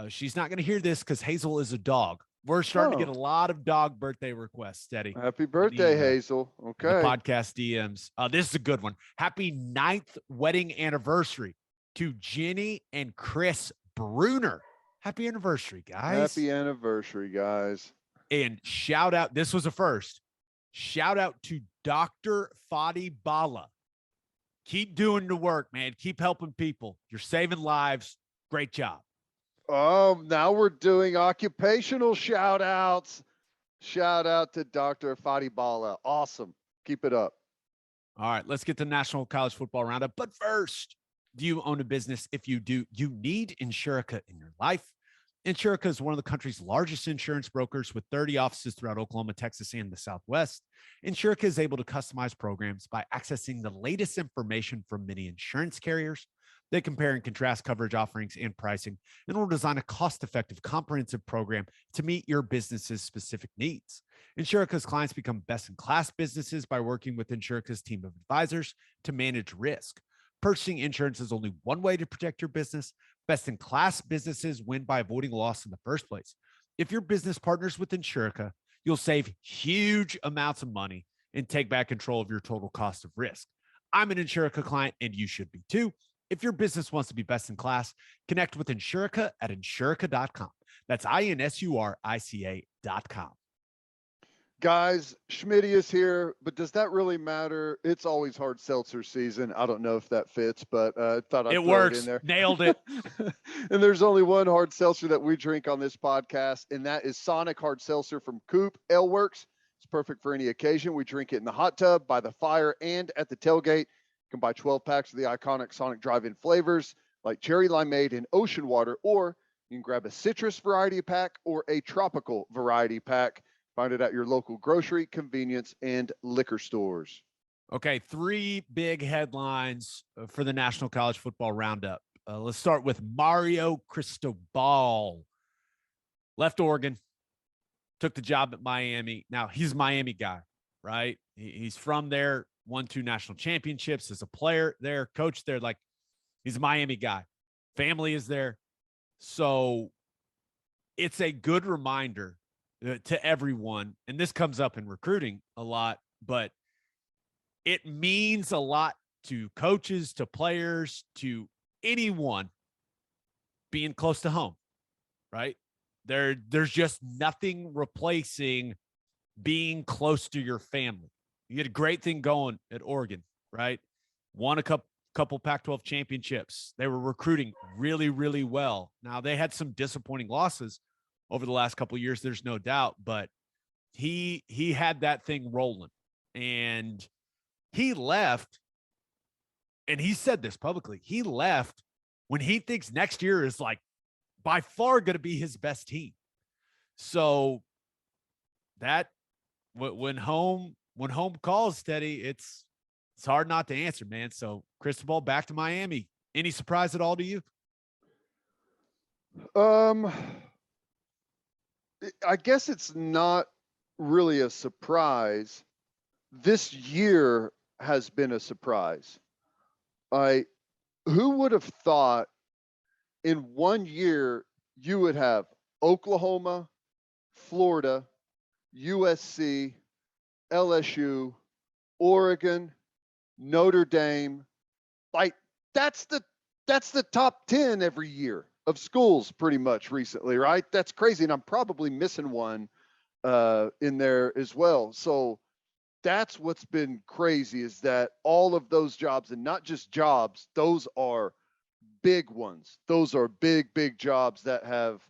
She's not going to hear this because Hazel is a dog. We're starting to get a lot of dog birthday requests, Steady. Happy birthday, Hazel. Okay. The podcast DMs. This is a good one. Happy 9th wedding anniversary to Jenny and Chris Bruner. Happy anniversary, guys. Happy anniversary, guys. And shout out, this was a first. Shout out to Dr. Fadi Bala. Keep doing the work, man. Keep helping people. You're saving lives. Great job. Now we're doing occupational shout outs. Shout out to Dr. Fadi Bala. Awesome. Keep it up. All right, let's get to National College Football Roundup. But first, do you own a business? If you do, you need Insurica in your life. Insurica is one of the country's largest insurance brokers with 30 offices throughout Oklahoma, Texas, and the Southwest. Insurica is able to customize programs by accessing the latest information from many insurance carriers. They compare and contrast coverage offerings and pricing and will design a cost-effective, comprehensive program to meet your business's specific needs. Insurica's clients become best-in-class businesses by working with Insurica's team of advisors to manage risk. Purchasing insurance is only one way to protect your business. Best-in-class businesses win by avoiding loss in the first place. If your business partners with Insurica, you'll save huge amounts of money and take back control of your total cost of risk. I'm an Insurica client, and you should be too. If your business wants to be best in class, connect with Insurica at insurica.com. That's INSURICA.com. Guys, Schmidt is here, but does that really matter? It's always hard seltzer season. I don't know if that fits, but I thought I'd throw it in there. Nailed it. And there's only one hard seltzer that we drink on this podcast, and that is Sonic Hard Seltzer from Coop Ale Works. It's perfect for any occasion. We drink it in the hot tub, by the fire, and at the tailgate. You can buy 12 packs of the iconic Sonic drive-in flavors like cherry limeade and ocean water, or you can grab a citrus variety pack or a tropical variety pack. Find it at your local grocery, convenience, and liquor stores. Okay, 3 big headlines for the National College Football Roundup. Let's start with Mario Cristobal. Left Oregon, took the job at Miami. Now, he's a Miami guy, right? He's from there, won 2 national championships as a player there, coach there. Like, he's a Miami guy. Family is there. So it's a good reminder to everyone, and this comes up in recruiting a lot, but it means a lot to coaches, to players, to anyone being close to home, right? There's just nothing replacing being close to your family. You get a great thing going at Oregon, right? Won a couple Pac-12 championships. They were recruiting really, really well. Now, they had some disappointing losses over the last couple of years, there's no doubt, but he had that thing rolling, and he left, and he said this publicly. He left when he thinks next year is like by far going to be his best team. So that when home calls, Steady, it's hard not to answer, man. So Cristobal back to Miami. Any surprise at all to you? I guess it's not really a surprise. This year has been a surprise. Who would have thought in 1 year, you would have Oklahoma, Florida, USC, LSU, Oregon, Notre Dame. Like that's the top 10 every year of schools pretty much recently, right? That's crazy. And I'm probably missing one in there as well. So that's what's been crazy, is that all of those jobs, and not just jobs, those are big ones. Those are big jobs that have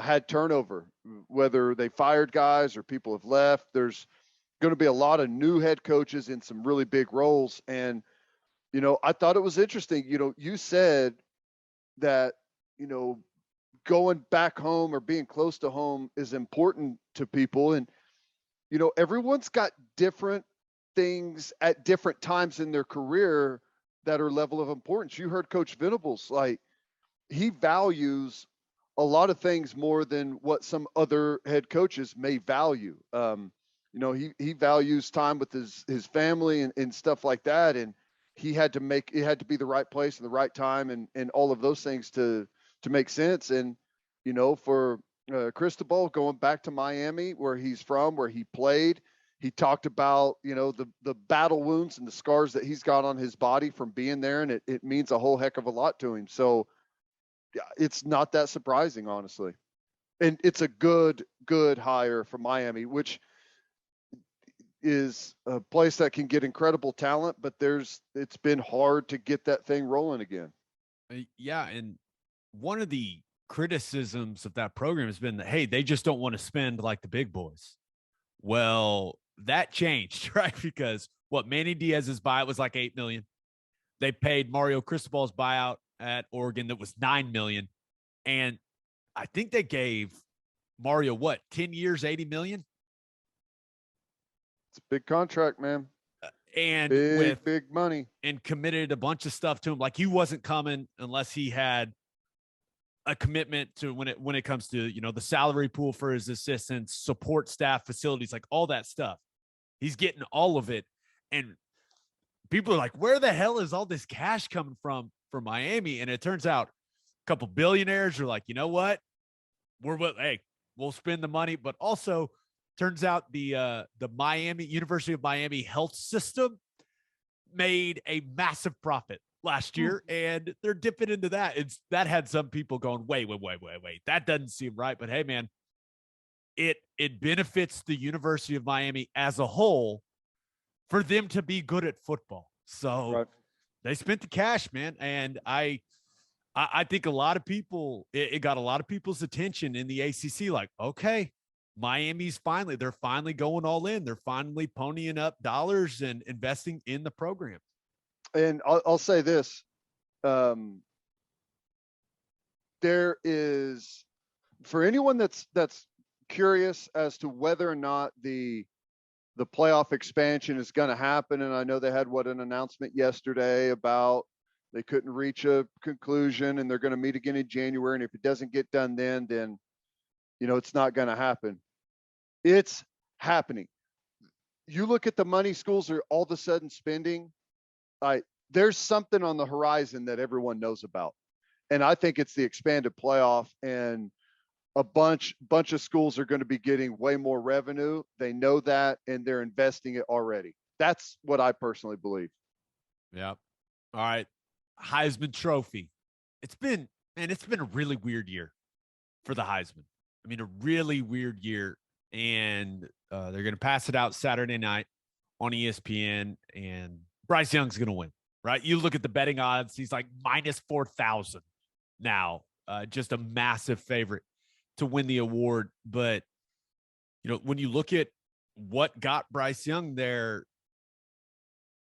had turnover, whether they fired guys or people have left. There's going to be a lot of new head coaches in some really big roles. And, I thought it was interesting. You said that, going back home or being close to home is important to people. And, everyone's got different things at different times in their career that are level of importance. You heard Coach Venables, like he values a lot of things more than what some other head coaches may value. He values time with his family and stuff like that. And it had to be the right place and the right time and all of those things to make sense. And, for Cristobal going back to Miami, where he's from, where he played, he talked about, the battle wounds and the scars that he's got on his body from being there. And it means a whole heck of a lot to him. So yeah, it's not that surprising, honestly. And it's a good hire for Miami, which is a place that can get incredible talent, but it's been hard to get that thing rolling again. Yeah. And one of the criticisms of that program has been that, hey, they just don't want to spend like the big boys. Well, that changed, right? Because Manny Diaz's buyout was like $8 million. They paid Mario Cristobal's buyout at Oregon that was $9 million. And I think they gave Mario 10 years, $80 million. It's a big contract, man. And big money, and committed a bunch of stuff to him. Like he wasn't coming unless he had a commitment to when it comes to, the salary pool for his assistants, support staff, facilities, like all that stuff. He's getting all of it. And people are like, where the hell is all this cash coming from for Miami? And it turns out a couple billionaires are like, you know what? We'll spend the money. But also turns out the University of Miami health system made a massive profit last year, and they're dipping into that. That had some people going, wait. That doesn't seem right. But hey, man, it benefits the University of Miami as a whole for them to be good at football. So right. They spent the cash, man. And I think a lot of people, it got a lot of people's attention in the ACC. Like, okay, they're finally going all in. They're finally ponying up dollars and investing in the program. And I'll say this, there is, for anyone that's curious as to whether or not the playoff expansion is going to happen. And I know they had an announcement yesterday about they couldn't reach a conclusion and they're going to meet again in January. And if it doesn't get done then, it's not going to happen. It's happening. You look at the money schools are all of a sudden spending. There's something on the horizon that everyone knows about. And I think it's the expanded playoff, and a bunch of schools are going to be getting way more revenue. They know that, and they're investing it already. That's what I personally believe. Yeah. All right. Heisman Trophy. It's been a really weird year for the Heisman. I mean, a really weird year. And they're going to pass it out Saturday night on ESPN, and Bryce Young's going to win, right? You look at the betting odds. He's like minus 4,000 now, just a massive favorite to win the award. But, when you look at what got Bryce Young there,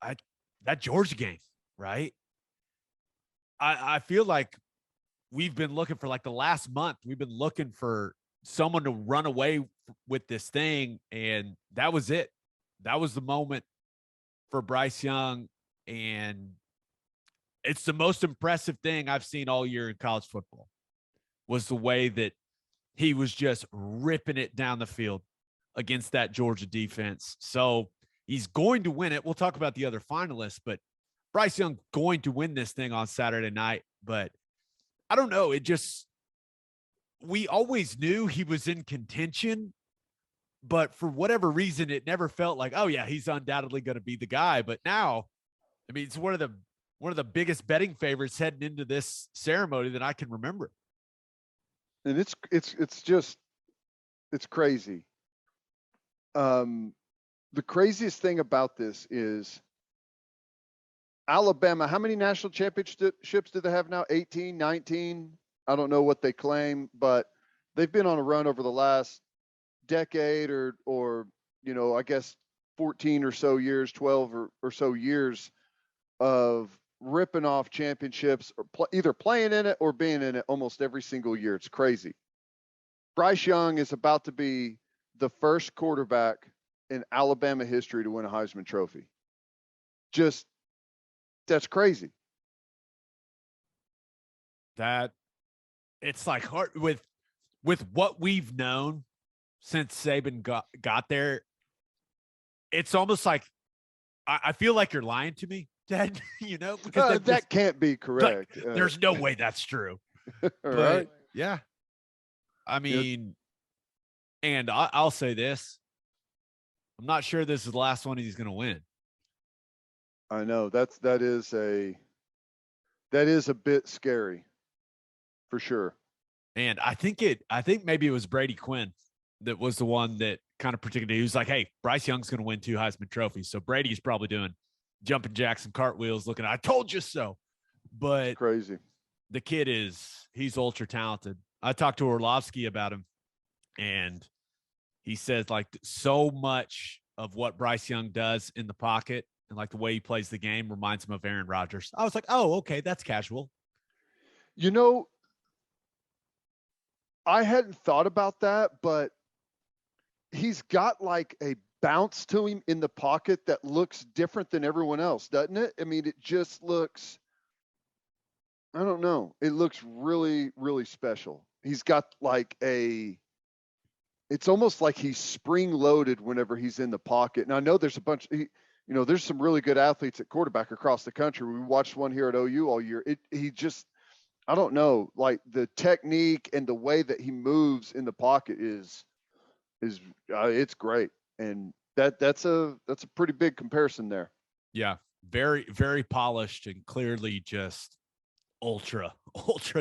that Georgia game, right? I feel like we've been looking for like the last month. We've been looking for someone to run away with this thing, and that was it. That was the moment for Bryce Young, and it's the most impressive thing I've seen all year in college football, was the way that he was just ripping it down the field against that Georgia defense. So he's going to win it. We'll talk about the other finalists, but Bryce Young going to win this thing on Saturday night. But I don't know. We always knew he was in contention, but for whatever reason, it never felt like, oh yeah, he's undoubtedly going to be the guy. But now, I mean, it's one of the biggest betting favorites heading into this ceremony that I can remember. And it's crazy. The craziest thing about this is Alabama. How many national championships do they have now? 18, 19? I don't know what they claim, but they've been on a run over the last decade or I guess 14 or so years, 12 or so years of ripping off championships, or either playing in it or being in it almost every single year. It's crazy. Bryce Young is about to be the first quarterback in Alabama history to win a Heisman Trophy. That's crazy. That it's like hard with what we've known since Saban got there. It's almost like I feel like you're lying to me, Dad. Because that can't be correct. Like, there's no way that's true. Right? Yeah. I mean, and I'll say this. I'm not sure this is the last one he's going to win. I know that is a bit scary, for sure. And I think maybe it was Brady Quinn that was the one that kind of predicted. He was like, "Hey, Bryce Young's going to win 2 Heisman trophies." So Brady's probably doing jumping jacks and cartwheels, looking. I told you so. But it's crazy. The kid he's ultra talented. I talked to Orlovsky about him, and he says like so much of what Bryce Young does in the pocket and like the way he plays the game reminds him of Aaron Rodgers. I was like, oh, okay, that's casual. I hadn't thought about that, but he's got like a bounce to him in the pocket that looks different than everyone else, doesn't it? I mean, it just looks, I don't know. It looks really, really special. He's got like it's almost like he's spring loaded whenever he's in the pocket. And I know there's there's some really good athletes at quarterback across the country. We watched one here at OU all year. I don't know, like the technique and the way that he moves in the pocket is it's great. And that's a pretty big comparison there. Yeah. Very, very polished and clearly just ultra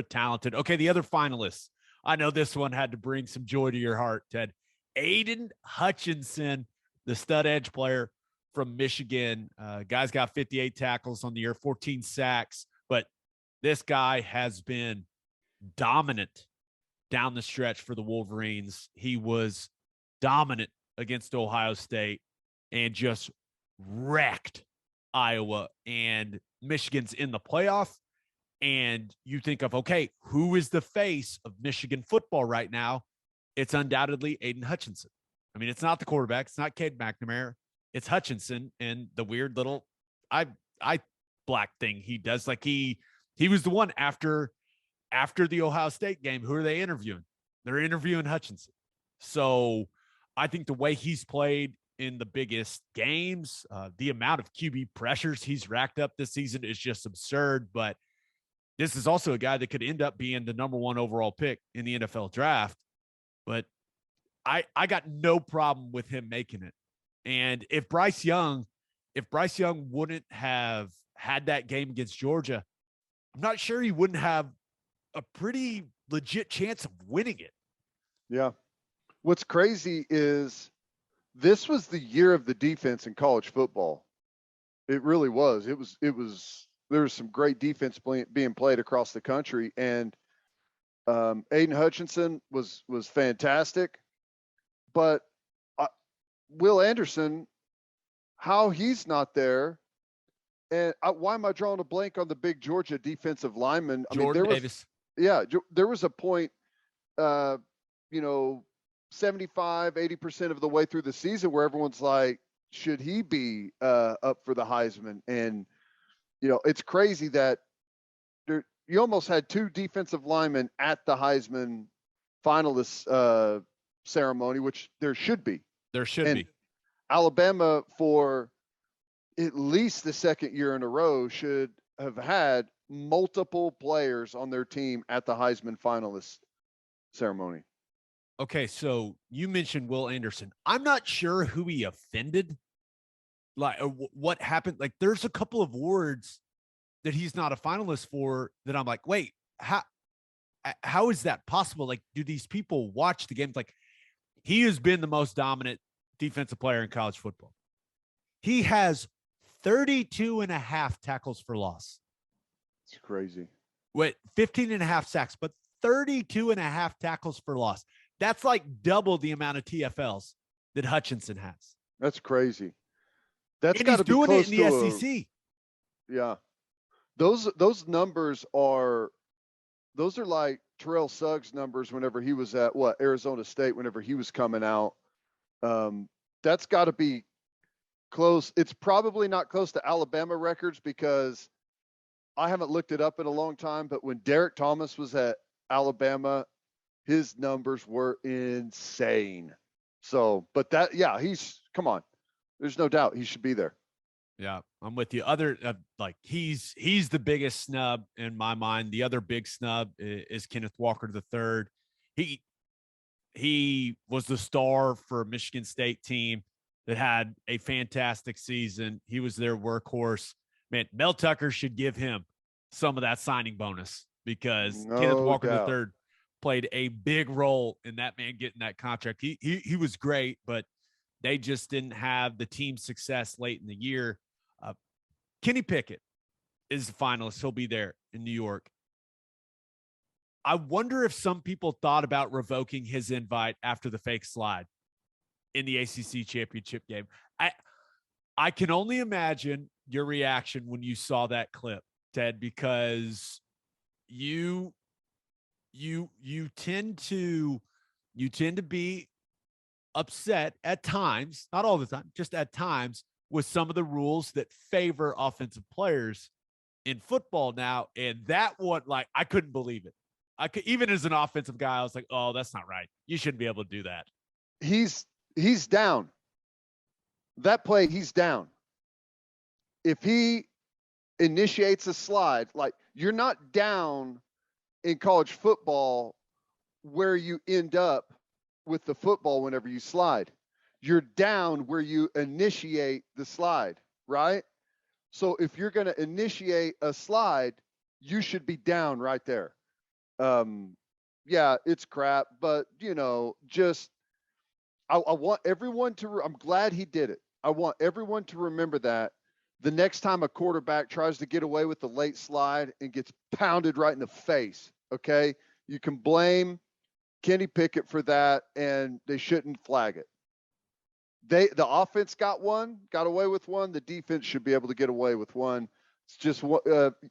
talented. Okay. The other finalists. I know this one had to bring some joy to your heart, Ted. Aiden Hutchinson, the stud edge player from Michigan. Guy's got 58 tackles on the year, 14 sacks, but this guy has been dominant down the stretch for the Wolverines. He was dominant against Ohio State and just wrecked Iowa, and Michigan's in the playoff. And you think of, okay, who is the face of Michigan football right now? It's undoubtedly Aiden Hutchinson. I mean, it's not the quarterback. It's not Cade McNamara. It's Hutchinson and the weird little eye black thing he does. Like he was the one after the Ohio State game. Who are they interviewing? They're interviewing Hutchinson. So I think the way he's played in the biggest games, the amount of QB pressures he's racked up this season is just absurd. But this is also a guy that could end up being the number 1 overall pick in the NFL draft. But I got no problem with him making it. And if Bryce Young wouldn't have had that game against Georgia, I'm not sure he wouldn't have a pretty legit chance of winning it. Yeah. What's crazy is this was the year of the defense in college football. It really was. There was some great defense being played across the country, and Aiden Hutchinson was fantastic. But Will Anderson, how he's not there, and why am I drawing a blank on the big Georgia defensive lineman? Jordan Davis. There was a point, 75, 80% of the way through the season where everyone's like, should he be up for the Heisman? And it's crazy that you almost had 2 defensive linemen at the Heisman finalists ceremony, which there should be. There should be. Alabama, for at least the second year in a row, should have had multiple players on their team at the Heisman finalist ceremony. Okay, so you mentioned Will Anderson. I'm not sure who he offended, like what happened. Like, there's a couple of awards that he's not a finalist for that I'm like, wait, how is that possible? Like, do these people watch the games? Like, he has been the most dominant defensive player in college football. He has 32 and a half tackles for loss. It's crazy. Wait, 15 and a half sacks, but 32 and a half tackles for loss. That's like double the amount of TFLs that Hutchinson has. That's crazy. That's got to be doing it in the SEC. Yeah. Those numbers are like Terrell Suggs numbers whenever he was at Arizona State, whenever he was coming out. That's got to be close. It's probably not close to Alabama records because I haven't looked it up in a long time, but when Derek Thomas was at Alabama, his numbers were insane. So, but come on. There's no doubt he should be there. Yeah, I'm with you. He's the biggest snub in my mind. The other big snub is Kenneth Walker III. He was the star for a Michigan State team that had a fantastic season. He was their workhorse. Man, Mel Tucker should give him some of that signing bonus because Kenneth Walker III played a big role in that man getting that contract. He was great, but they just didn't have the team success late in the year. Kenny Pickett is a finalist. He'll be there in New York. I wonder if some people thought about revoking his invite after the fake slide in the ACC championship game. I can only imagine your reaction when you saw that clip, Ted, because you tend to be upset at times, not all the time, just at times, with some of the rules that favor offensive players in football now. And that one, like, I couldn't believe it. Even as an offensive guy, I was like, oh, that's not right. You shouldn't be able to do that. He's down. That play, he's down. If he initiates a slide, like, you're not down in college football where you end up with the football whenever you slide. You're down where you initiate the slide, right? So if you're going to initiate a slide, you should be down right there. Yeah, it's crap, but I want everyone to, I'm glad he did it. I want everyone to remember that the next time a quarterback tries to get away with the late slide and gets pounded right in the face, okay? You can blame Kenny Pickett for that, and they shouldn't flag it. The offense got away with one. The defense should be able to get away with one. It's just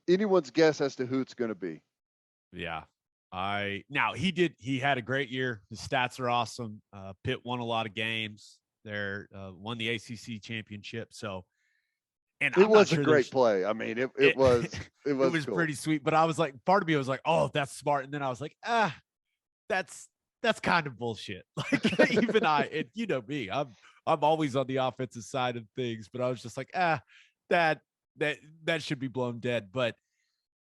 anyone's guess as to who it's going to be. Yeah. He had a great year. His stats are awesome. Pitt won a lot of games. They're won the ACC championship. So, and it was a great play. I mean, it was cool. Pretty sweet, but I was like, part of me was like, oh, that's smart. And then I was like, that's kind of bullshit. Like, even you know me, I'm always on the offensive side of things, but I was just like, that should be blown dead. But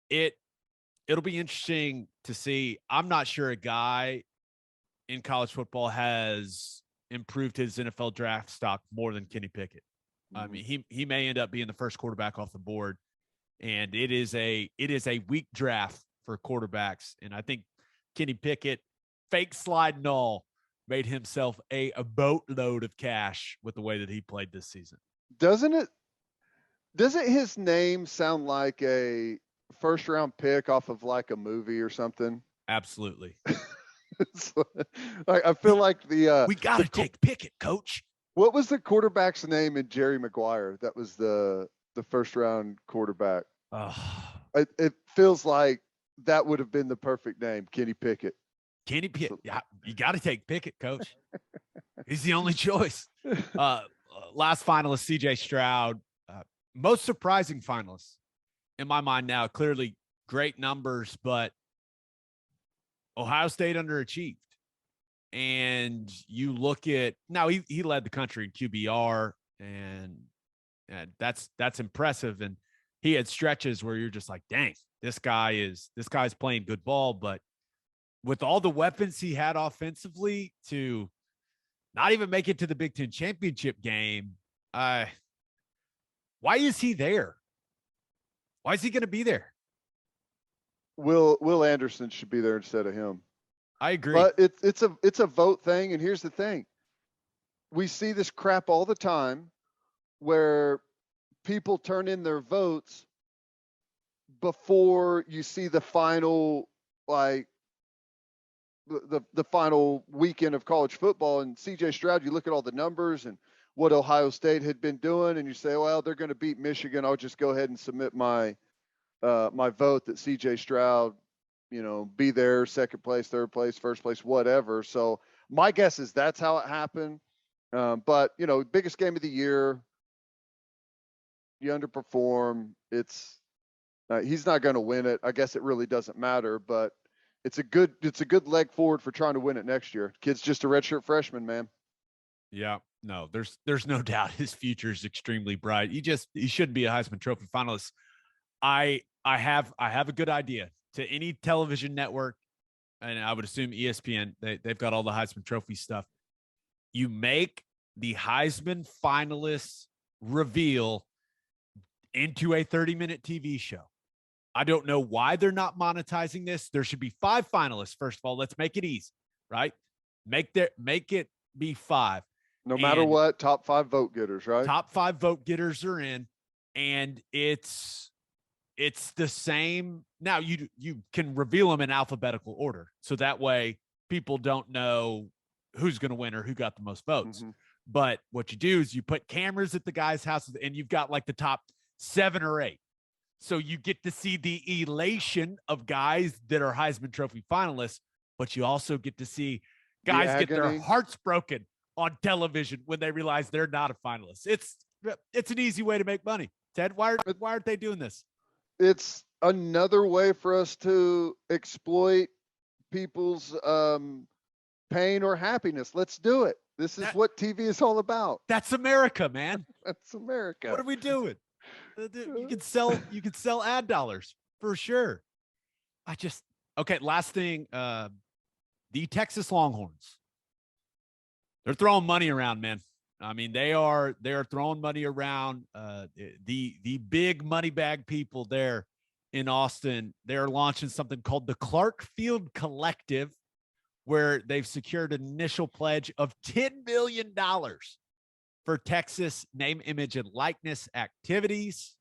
it'll be interesting to see. I'm not sure a guy in college football has improved his NFL draft stock more than Kenny Pickett. Mm-hmm. I mean, he may end up being the first quarterback off the board, and it is a weak draft for quarterbacks. And I think Kenny Pickett, fake slide null, made himself a boatload of cash with the way that he played this season. Doesn't his name sound like a first round pick off of like a movie or something? Absolutely. I feel like we got to take Pickett, coach. What was the quarterback's name in Jerry Maguire? That was the first round quarterback. It feels like that would have been the perfect name, Kenny Pickett. Kenny Pickett. Yeah, you got to take Pickett, coach. He's the only choice. Last finalist, CJ Stroud. Most surprising finalist in my mind now. Clearly great numbers, but Ohio State underachieved. And you look at now, he led the country in QBR, and that's impressive. And he had stretches where you're just like, dang, this guy's playing good ball. But with all the weapons he had offensively to not even make it to the Big Ten championship game, why is he there? Why is he going to be there? Will Anderson should be there instead of him. I agree. But it's a vote thing. And here's the thing. We see this crap all the time where people turn in their votes before you see the final, like the final weekend of college football. And CJ Stroud, you look at all the numbers and what Ohio State had been doing, and you say, well, they're going to beat Michigan. I'll just go ahead and submit my vote that CJ Stroud, be there, second place, third place, first place, whatever. So my guess is that's how it happened. But biggest game of the year, you underperform. He's not going to win it. I guess it really doesn't matter, but it's a good leg forward for trying to win it next year. Kid's just a redshirt freshman, man. Yeah, no, there's no doubt his future is extremely bright. He should be a Heisman Trophy finalist. I have a good idea to any television network, and I would assume ESPN. They've got all the Heisman Trophy stuff. You make the Heisman finalists reveal into a 30-minute TV show. I don't know why they're not monetizing this. There should be 5 finalists. First of all, let's make it easy, right? Make it be 5. No matter what, top 5 vote getters, right? Top 5 vote getters are in, and it's the same. Now you can reveal them in alphabetical order, so that way people don't know who's going to win or who got the most votes. Mm-hmm. But what you do is you put cameras at the guys' houses, and you've got like the top 7 or 8. So you get to see the elation of guys that are Heisman Trophy finalists, but you also get to see guys get their hearts broken on television when they realize they're not a finalist. It's an easy way to make money. Ted, why aren't they doing this? It's another way for us to exploit people's pain or happiness. Let's do it. This is what TV is all about. That's America, man. That's America. What are we doing? You can sell ad dollars for sure. Okay. Last thing, the Texas Longhorns, they're throwing money around, man. I mean, they are throwing money around. The big money bag people there in Austin, they're launching something called the Clark Field Collective, where they've secured an initial pledge of $10 million for Texas name, image, and likeness activities.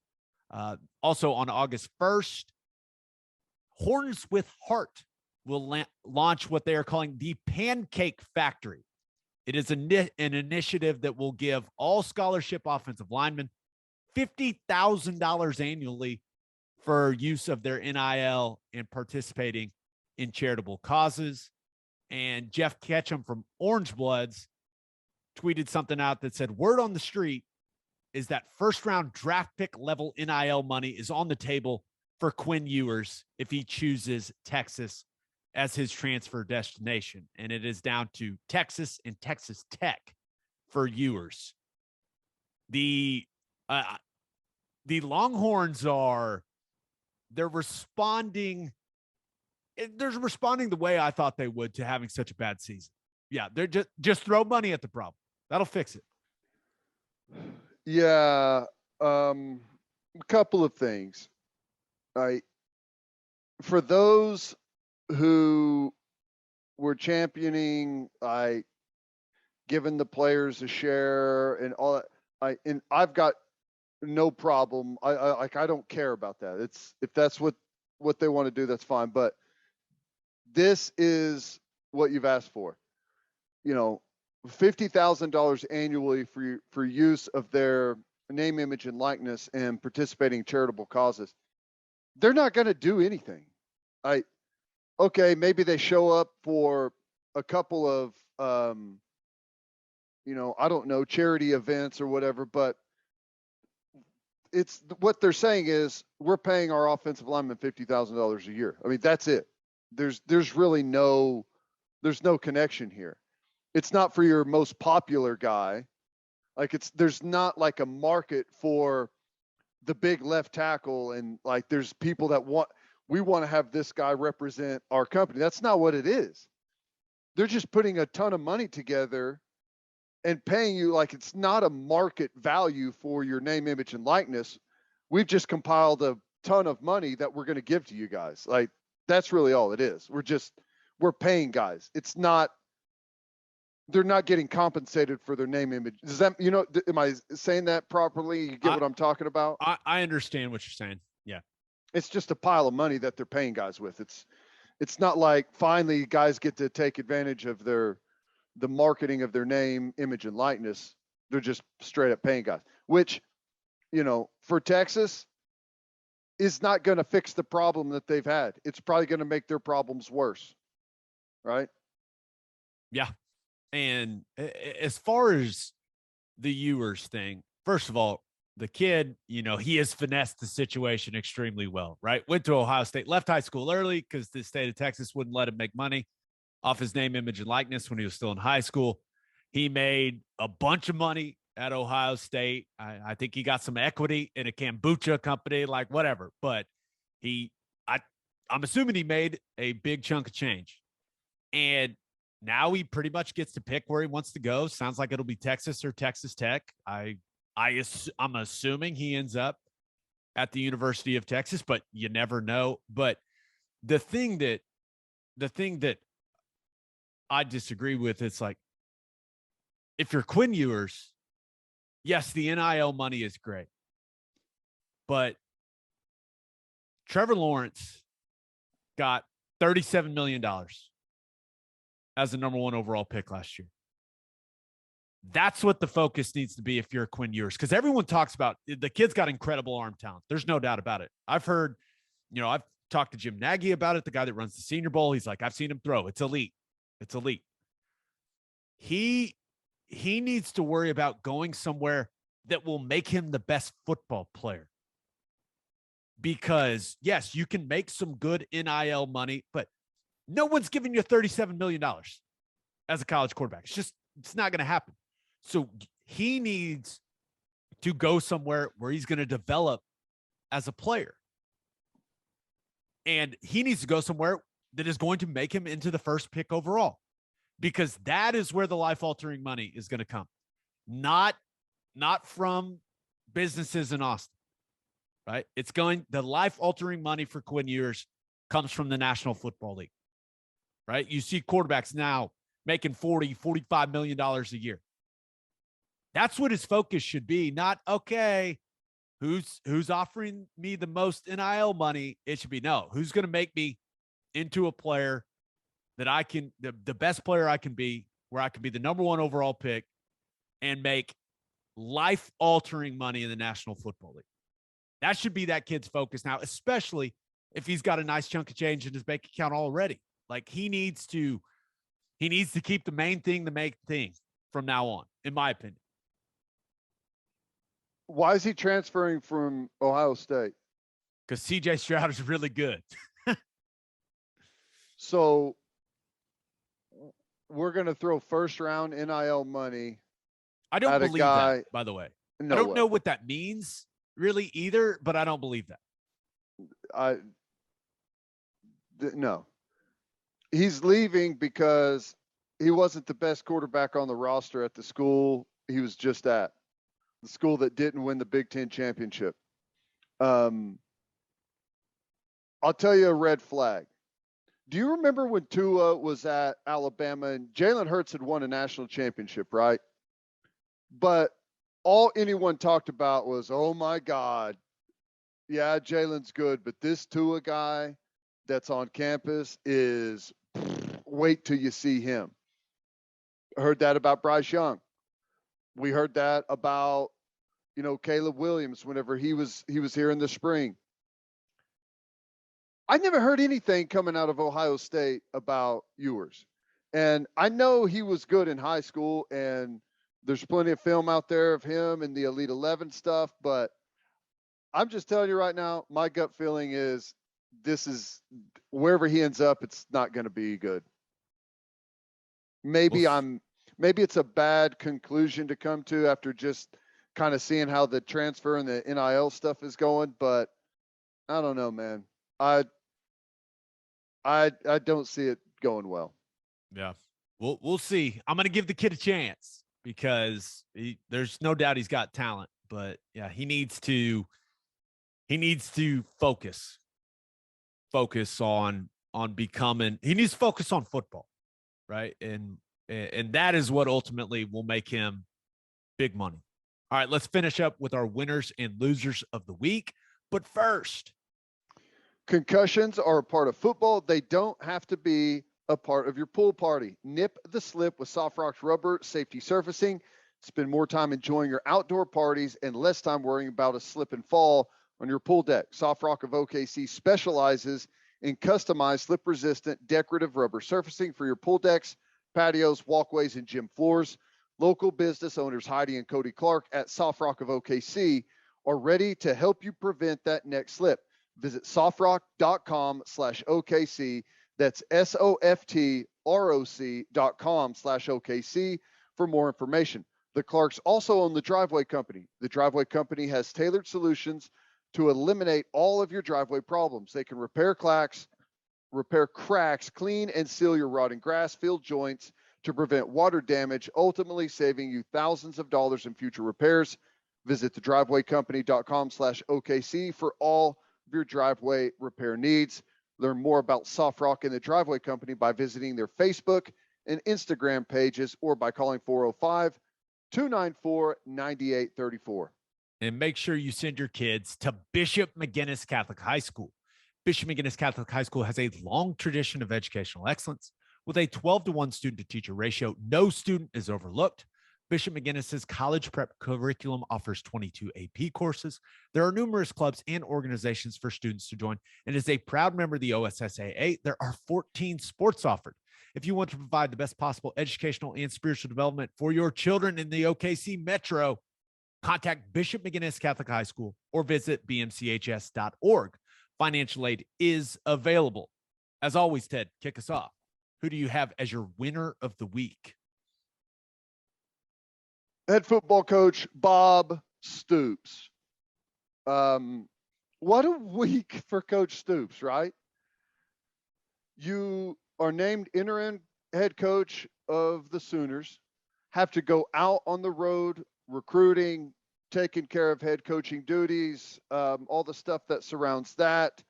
Also on August 1st, Horns with Heart will launch what they are calling the Pancake Factory. It is an initiative that will give all scholarship offensive linemen $50,000 annually for use of their NIL and participating in charitable causes. And Jeff Ketchum from Orange Bloods tweeted something out that said, word on the street is that first-round draft pick level NIL money is on the table for Quinn Ewers if he chooses Texas as his transfer destination. And it is down to Texas and Texas Tech for Ewers. The Longhorns they're responding the way I thought they would to having such a bad season. Yeah, they're just throw money at the problem. That'll fix it. Yeah, a couple of things. For those who were championing, giving the players a share and all that, and I've got no problem. I don't care about that. If that's what they want to do, that's fine. But this is what you've asked for. $50,000 annually for use of their name, image, and likeness and participating in charitable causes. They're not going to do anything. Okay, maybe they show up for a couple of, I don't know, charity events or whatever, but it's what they're saying is we're paying our offensive linemen $50,000 a year. I mean, that's it. There's really there's no connection here. It's not for your most popular guy. There's not like a market for the big left tackle, and like there's people that we want to have this guy represent our company. That's not what it is. They're just putting a ton of money together and paying you like it's not a market value for your name, image, and likeness. We've just compiled a ton of money that we're going to give to you guys. Like that's really all it is. We're paying guys. It's not, they're not getting compensated for their name, image. Does that, am I saying that properly? You get what I'm talking about? I understand what you're saying. Yeah. It's just a pile of money that they're paying guys with. It's not like finally guys get to take advantage of the marketing of their name, image, and likeness. They're just straight up paying guys, which, for Texas is not going to fix the problem that they've had. It's probably going to make their problems worse. Right? Yeah. And as far as the Ewers thing, first of all, the kid, he has finessed the situation extremely well, right? Went to Ohio State, left high school early because the state of Texas wouldn't let him make money off his name, image, and likeness when he was still in high school. He made a bunch of money at Ohio State. I think he got some equity in a kombucha company, like whatever. But I'm assuming he made a big chunk of change. And now he pretty much gets to pick where he wants to go. Sounds like it'll be Texas or Texas Tech. I'm assuming he ends up at the University of Texas, but you never know. But the thing that I disagree with, it's like, if you're Quinn Ewers, yes, the NIL money is great, but Trevor Lawrence got $37 million as the number 1 overall pick last year. That's what the focus needs to be if you're Quinn Ewers, because everyone talks about the kid's got incredible arm talent. There's no doubt about it. I've heard, I've talked to Jim Nagy about it, the guy that runs the Senior Bowl. He's like, I've seen him throw. It's elite. It's elite. He needs to worry about going somewhere that will make him the best football player. Because, yes, you can make some good NIL money, but no one's giving you $37 million as a college quarterback. It's not going to happen. So he needs to go somewhere where he's going to develop as a player. And he needs to go somewhere that is going to make him into the first pick overall, because that is where the life-altering money is going to come. Not from businesses in Austin, right? The life-altering money for Quinn Ewers comes from the National Football League, right? You see quarterbacks now making $40, $45 million a year. That's what his focus should be. Not, okay, who's offering me the most NIL money? It should be, no, who's going to make me into a player that I can, the best player I can be, where I can be the number 1 overall pick and make life-altering money in the National Football League. That should be that kid's focus now, especially if he's got a nice chunk of change in his bank account already. Like he needs to keep the main thing from now on, in my opinion. Why is he transferring from Ohio State? Because CJ Stroud is really good. So we're going to throw first-round NIL money. I don't believe that, by the way. No I don't way. know what that means really either, but I don't believe that. No. He's leaving because he wasn't the best quarterback on the roster at the school he was just at. The school that didn't win the Big Ten championship. I'll tell you a red flag. Do you remember when Tua was at Alabama and Jalen Hurts had won a national championship, right? But all anyone talked about was, oh my God, yeah, Jalen's good, but this Tua guy that's on campus is, wait till you see him. I heard that about Bryce Young. We heard that about, Caleb Williams whenever he was here in the spring. I never heard anything coming out of Ohio State about Ewers. And I know he was good in high school, and there's plenty of film out there of him and the Elite 11 stuff, but I'm just telling you right now, my gut feeling is this is wherever he ends up, it's not going to be good. Maybe it's a bad conclusion to come to after just kind of seeing how the transfer and the NIL stuff is going, but I don't know, man. I don't see it going well. Yeah. We'll see. I'm going to give the kid a chance because there's no doubt he's got talent, but yeah, he needs to focus on becoming, he needs to focus on football, right? And that is what ultimately will make him big money. All right, let's finish up with our winners and losers of the week. But first, concussions are a part of football. They don't have to be a part of your pool party. Nip the slip with Soft Rock's rubber safety surfacing. Spend more time enjoying your outdoor parties and less time worrying about a slip and fall on your pool deck. Soft Rock of OKC specializes in customized slip-resistant decorative rubber surfacing for your pool decks, patios, walkways, and gym floors. Local business owners Heidi and Cody Clark at Soft Rock of OKC are ready to help you prevent that next slip. Visit softrock.com/OKC. That's SOFTROC.com/OKC for more information. The Clarks also own the Driveway Company. The Driveway Company has tailored solutions to eliminate all of your driveway problems. They can repair cracks, clean and seal your rotting grass, fill joints to prevent water damage, ultimately saving you thousands of dollars in future repairs. Visit thedrivewaycompany.com/OKC for all of your driveway repair needs. Learn more about Soft Rock and the Driveway Company by visiting their Facebook and Instagram pages or by calling 405-294-9834. And make sure you send your kids to Bishop McGinnis Catholic High School. Bishop McGinnis Catholic High School has a long tradition of educational excellence. With a 12-to-1 student-to-teacher ratio, no student is overlooked. Bishop McGinnis's college prep curriculum offers 22 AP courses. There are numerous clubs and organizations for students to join, and as a proud member of the OSSAA, there are 14 sports offered. If you want to provide the best possible educational and spiritual development for your children in the OKC Metro, contact Bishop McGinnis Catholic High School or visit bmchs.org. Financial aid is available. As always, Ted, kick us off. Who do you have as your winner of the week? Head football coach Bob Stoops. What a week for Coach Stoops, right? You are named interim head coach of the Sooners, have to go out on the road recruiting, taking care of head coaching duties, all the stuff that surrounds that.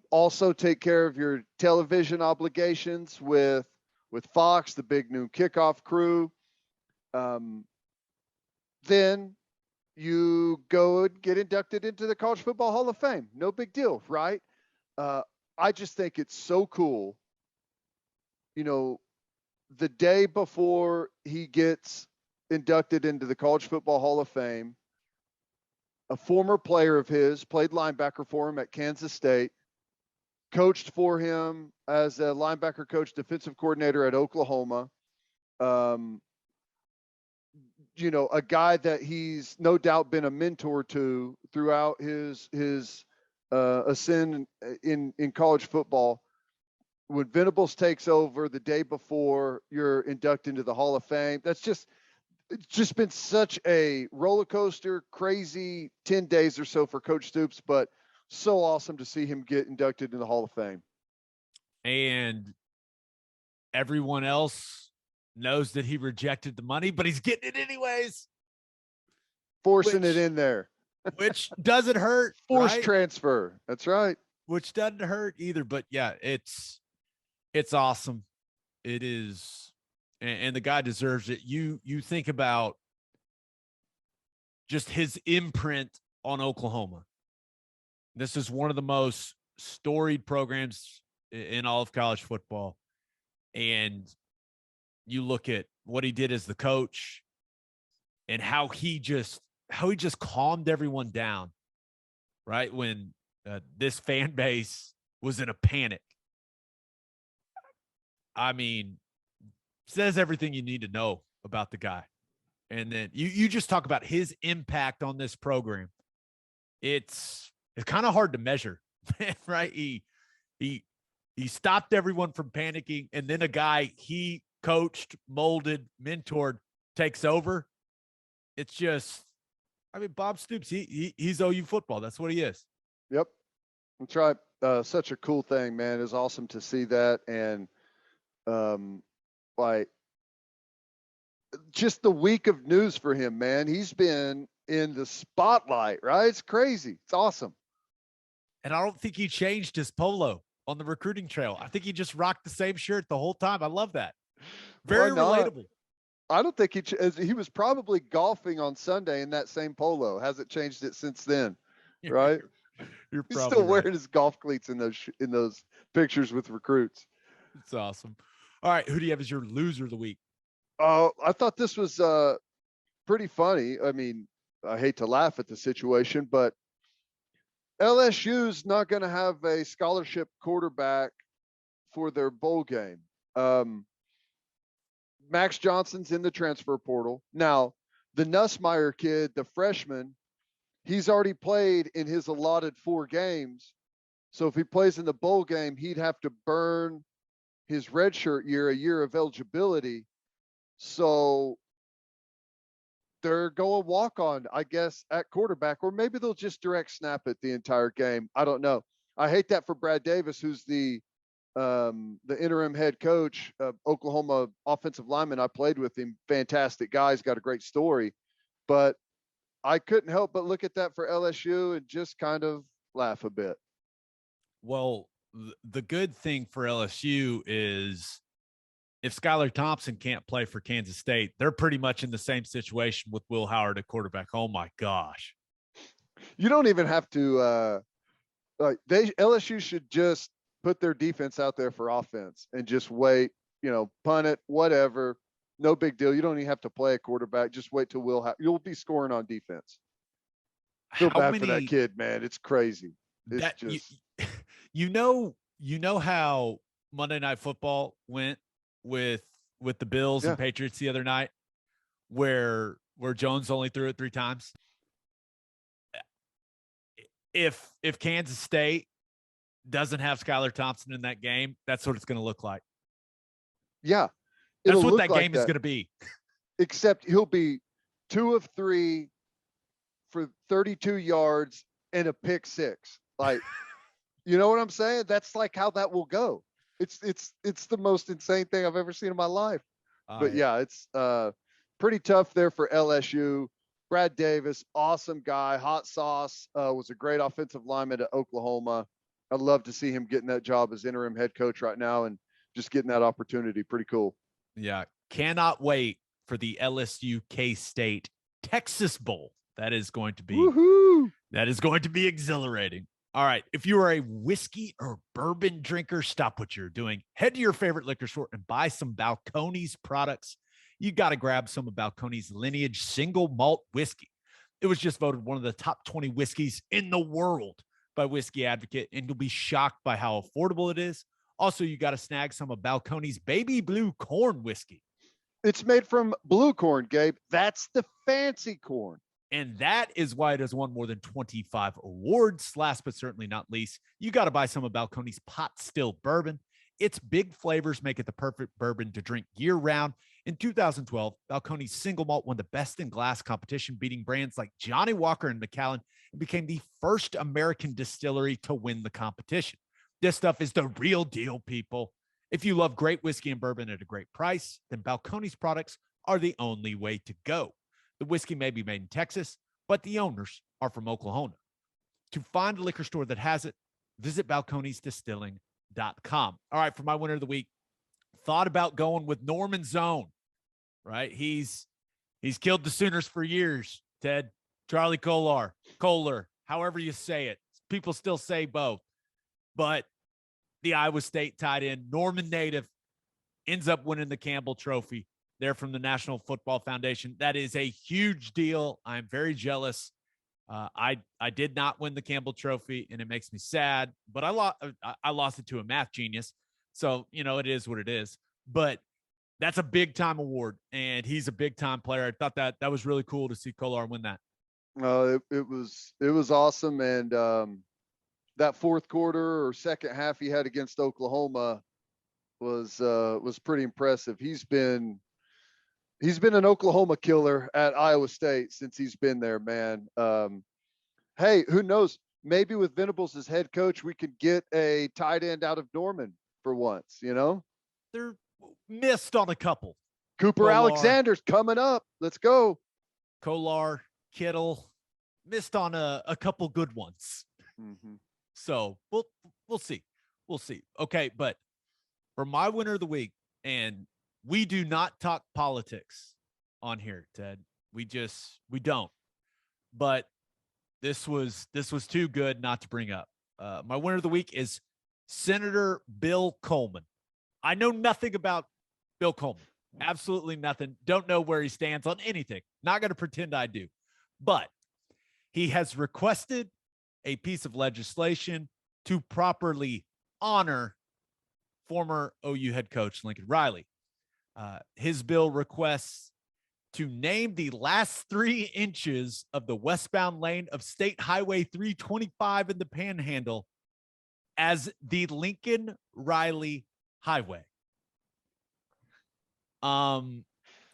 Also take care of your television obligations with Fox, the Big Noon Kickoff crew. Then you go and get inducted into the College Football Hall of Fame. No big deal, right? I just think it's so cool. You know, the day before he gets inducted into the College Football Hall of Fame, a former player of his played linebacker for him at Kansas State, coached for him as a linebacker coach, defensive coordinator at Oklahoma. You know, a guy that he's no doubt been a mentor to throughout his ascent in college football. When Venables takes over the day before you're inducted into the Hall of Fame, it's just been such a roller coaster, crazy 10 days or so for Coach Stoops, but so awesome to see him get inducted in the Hall of Fame. And everyone else knows that he rejected the money, but he's getting it anyways. Forcing it in there. Which doesn't hurt. Forced right? transfer. That's right. Which doesn't hurt either. But yeah, it's awesome. It is. And the guy deserves it. You think about just his imprint on Oklahoma. This is one of the most storied programs in all of college football. And you look at what he did as the coach and how he just calmed everyone down, right? When this fan base was in a panic. I mean, says everything you need to know about the guy. And then you just talk about his impact on this program. It's kind of hard to measure, right? He stopped everyone from panicking, and then a guy he coached, molded, mentored takes over. It's just I mean, Bob Stoops, he's OU football. That's what he is. Yep. That's right. Such a cool thing, man. It's awesome to see that. And like just the week of news for him, man. He's been in the spotlight, right? It's crazy. It's awesome. And I don't think he changed his polo on the recruiting trail. I think he just rocked the same shirt the whole time. I love that. Very relatable. I don't think he was probably golfing on Sunday in that same polo. Hasn't changed it since then, right? You're He's probably still wearing right. his golf cleats in those pictures with recruits. It's awesome. All right, who do you have as your loser of the week? Oh, I thought this was pretty funny. I mean, I hate to laugh at the situation, but LSU's not going to have a scholarship quarterback for their bowl game. Max Johnson's in the transfer portal. Now, the Nussmeier kid, the freshman, he's already played in his allotted 4 games. So if he plays in the bowl game, he'd have to burn his redshirt year, a year of eligibility. So they're going walk on, I guess, at quarterback, or maybe they'll just direct snap it the entire game. I don't know. I hate that for Brad Davis, who's the interim head coach, Oklahoma offensive lineman. I played with him. Fantastic guy. He's got a great story. But I couldn't help but look at that for LSU and just kind of laugh a bit. Well, the good thing for LSU is if Skylar Thompson can't play for Kansas State, they're pretty much in the same situation with Will Howard at quarterback. Oh my gosh. You don't even have to LSU should just put their defense out there for offense and just wait, punt it, whatever. No big deal. You don't even have to play a quarterback. Just wait till you'll be scoring on defense. Feel bad for that kid, man. It's crazy. It's just you know how Monday Night Football went with the Bills and Patriots the other night, where Jones only threw it 3 times. If Kansas State doesn't have Skylar Thompson in that game, that's what it's going to look like. Yeah, that's what that game is going to be. Except he'll be 2 of 3 for 32 yards and a pick 6. Like, you know what I'm saying? That's like how that will go. It's the most insane thing I've ever seen in my life. But yeah, it's pretty tough there for LSU. Brad Davis, awesome guy, hot sauce, was a great offensive lineman at Oklahoma. I'd love to see him getting that job as interim head coach right now and just getting that opportunity. Pretty cool. Yeah, cannot wait for the LSU K-State Texas Bowl. That is going to be exhilarating. All right, if you are a whiskey or bourbon drinker, stop what you're doing. Head to your favorite liquor store and buy some Balcones products. You got to grab some of Balcones Lineage single malt whiskey. It was just voted one of the top 20 whiskeys in the world by Whiskey Advocate, and you'll be shocked by how affordable it is. Also, you got to snag some of Balcones Baby Blue Corn whiskey. It's made from blue corn, Gabe. That's the fancy corn. And that is why it has won more than 25 awards. Last but certainly not least, you got to buy some of Balcones Pot Still Bourbon. Its big flavors make it the perfect bourbon to drink year-round. In 2012, Balcones Single Malt won the Best in Glass competition, beating brands like Johnny Walker and Macallan, and became the first American distillery to win the competition. This stuff is the real deal, people. If you love great whiskey and bourbon at a great price, then Balcones products are the only way to go. The whiskey may be made in Texas, but the owners are from Oklahoma. To find a liquor store that has it, visit balconesdistilling.com. All right, for my winner of the week, thought about going with Norman Zone, right? He's killed the Sooners for years, Ted. Charlie Kohler, however you say it. People still say both. But the Iowa State tight end, Norman native, ends up winning the Campbell Trophy. They're from the National Football Foundation. That is a huge deal. I'm very jealous. I did not win the Campbell Trophy, and it makes me sad. But I lost it to a math genius. So, it is what it is. But that's a big-time award, and he's a big-time player. I thought that was really cool to see Kolar win that. It was awesome, and that fourth quarter or second half he had against Oklahoma was pretty impressive. He's been He's been an Oklahoma killer at Iowa State since he's been there, man. Hey, who knows? Maybe with Venables as head coach, we could get a tight end out of Norman for once, you know? They're missed on a couple. Cooper Kolar, Alexander's coming up. Let's go. Kolar, Kittle, missed on a couple good ones. Mm-hmm. So we'll see. We'll see. Okay, but for my winner of the week, and we do not talk politics on here, Ted. We don't. But this was too good not to bring up. My winner of the week is Senator Bill Coleman. I know nothing about Bill Coleman. Absolutely nothing. Don't know where he stands on anything. Not going to pretend I do. But he has requested a piece of legislation to properly honor former OU head coach Lincoln Riley. His bill requests to name the last 3 inches of the westbound lane of State Highway 325 in the Panhandle as the Lincoln Riley Highway.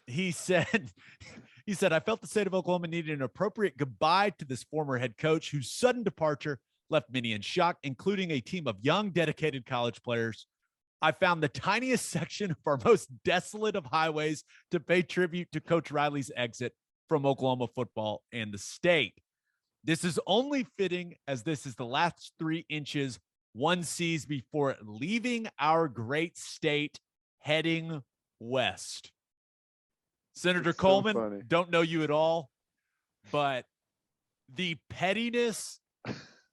He said, I felt the state of Oklahoma needed an appropriate goodbye to this former head coach whose sudden departure left many in shock, including a team of young, dedicated college players. I found the tiniest section of our most desolate of highways to pay tribute to Coach Riley's exit from Oklahoma football and the state. This is only fitting as this is the last 3 inches one sees before leaving our great state heading west. Senator Coleman, don't know you at all, but the pettiness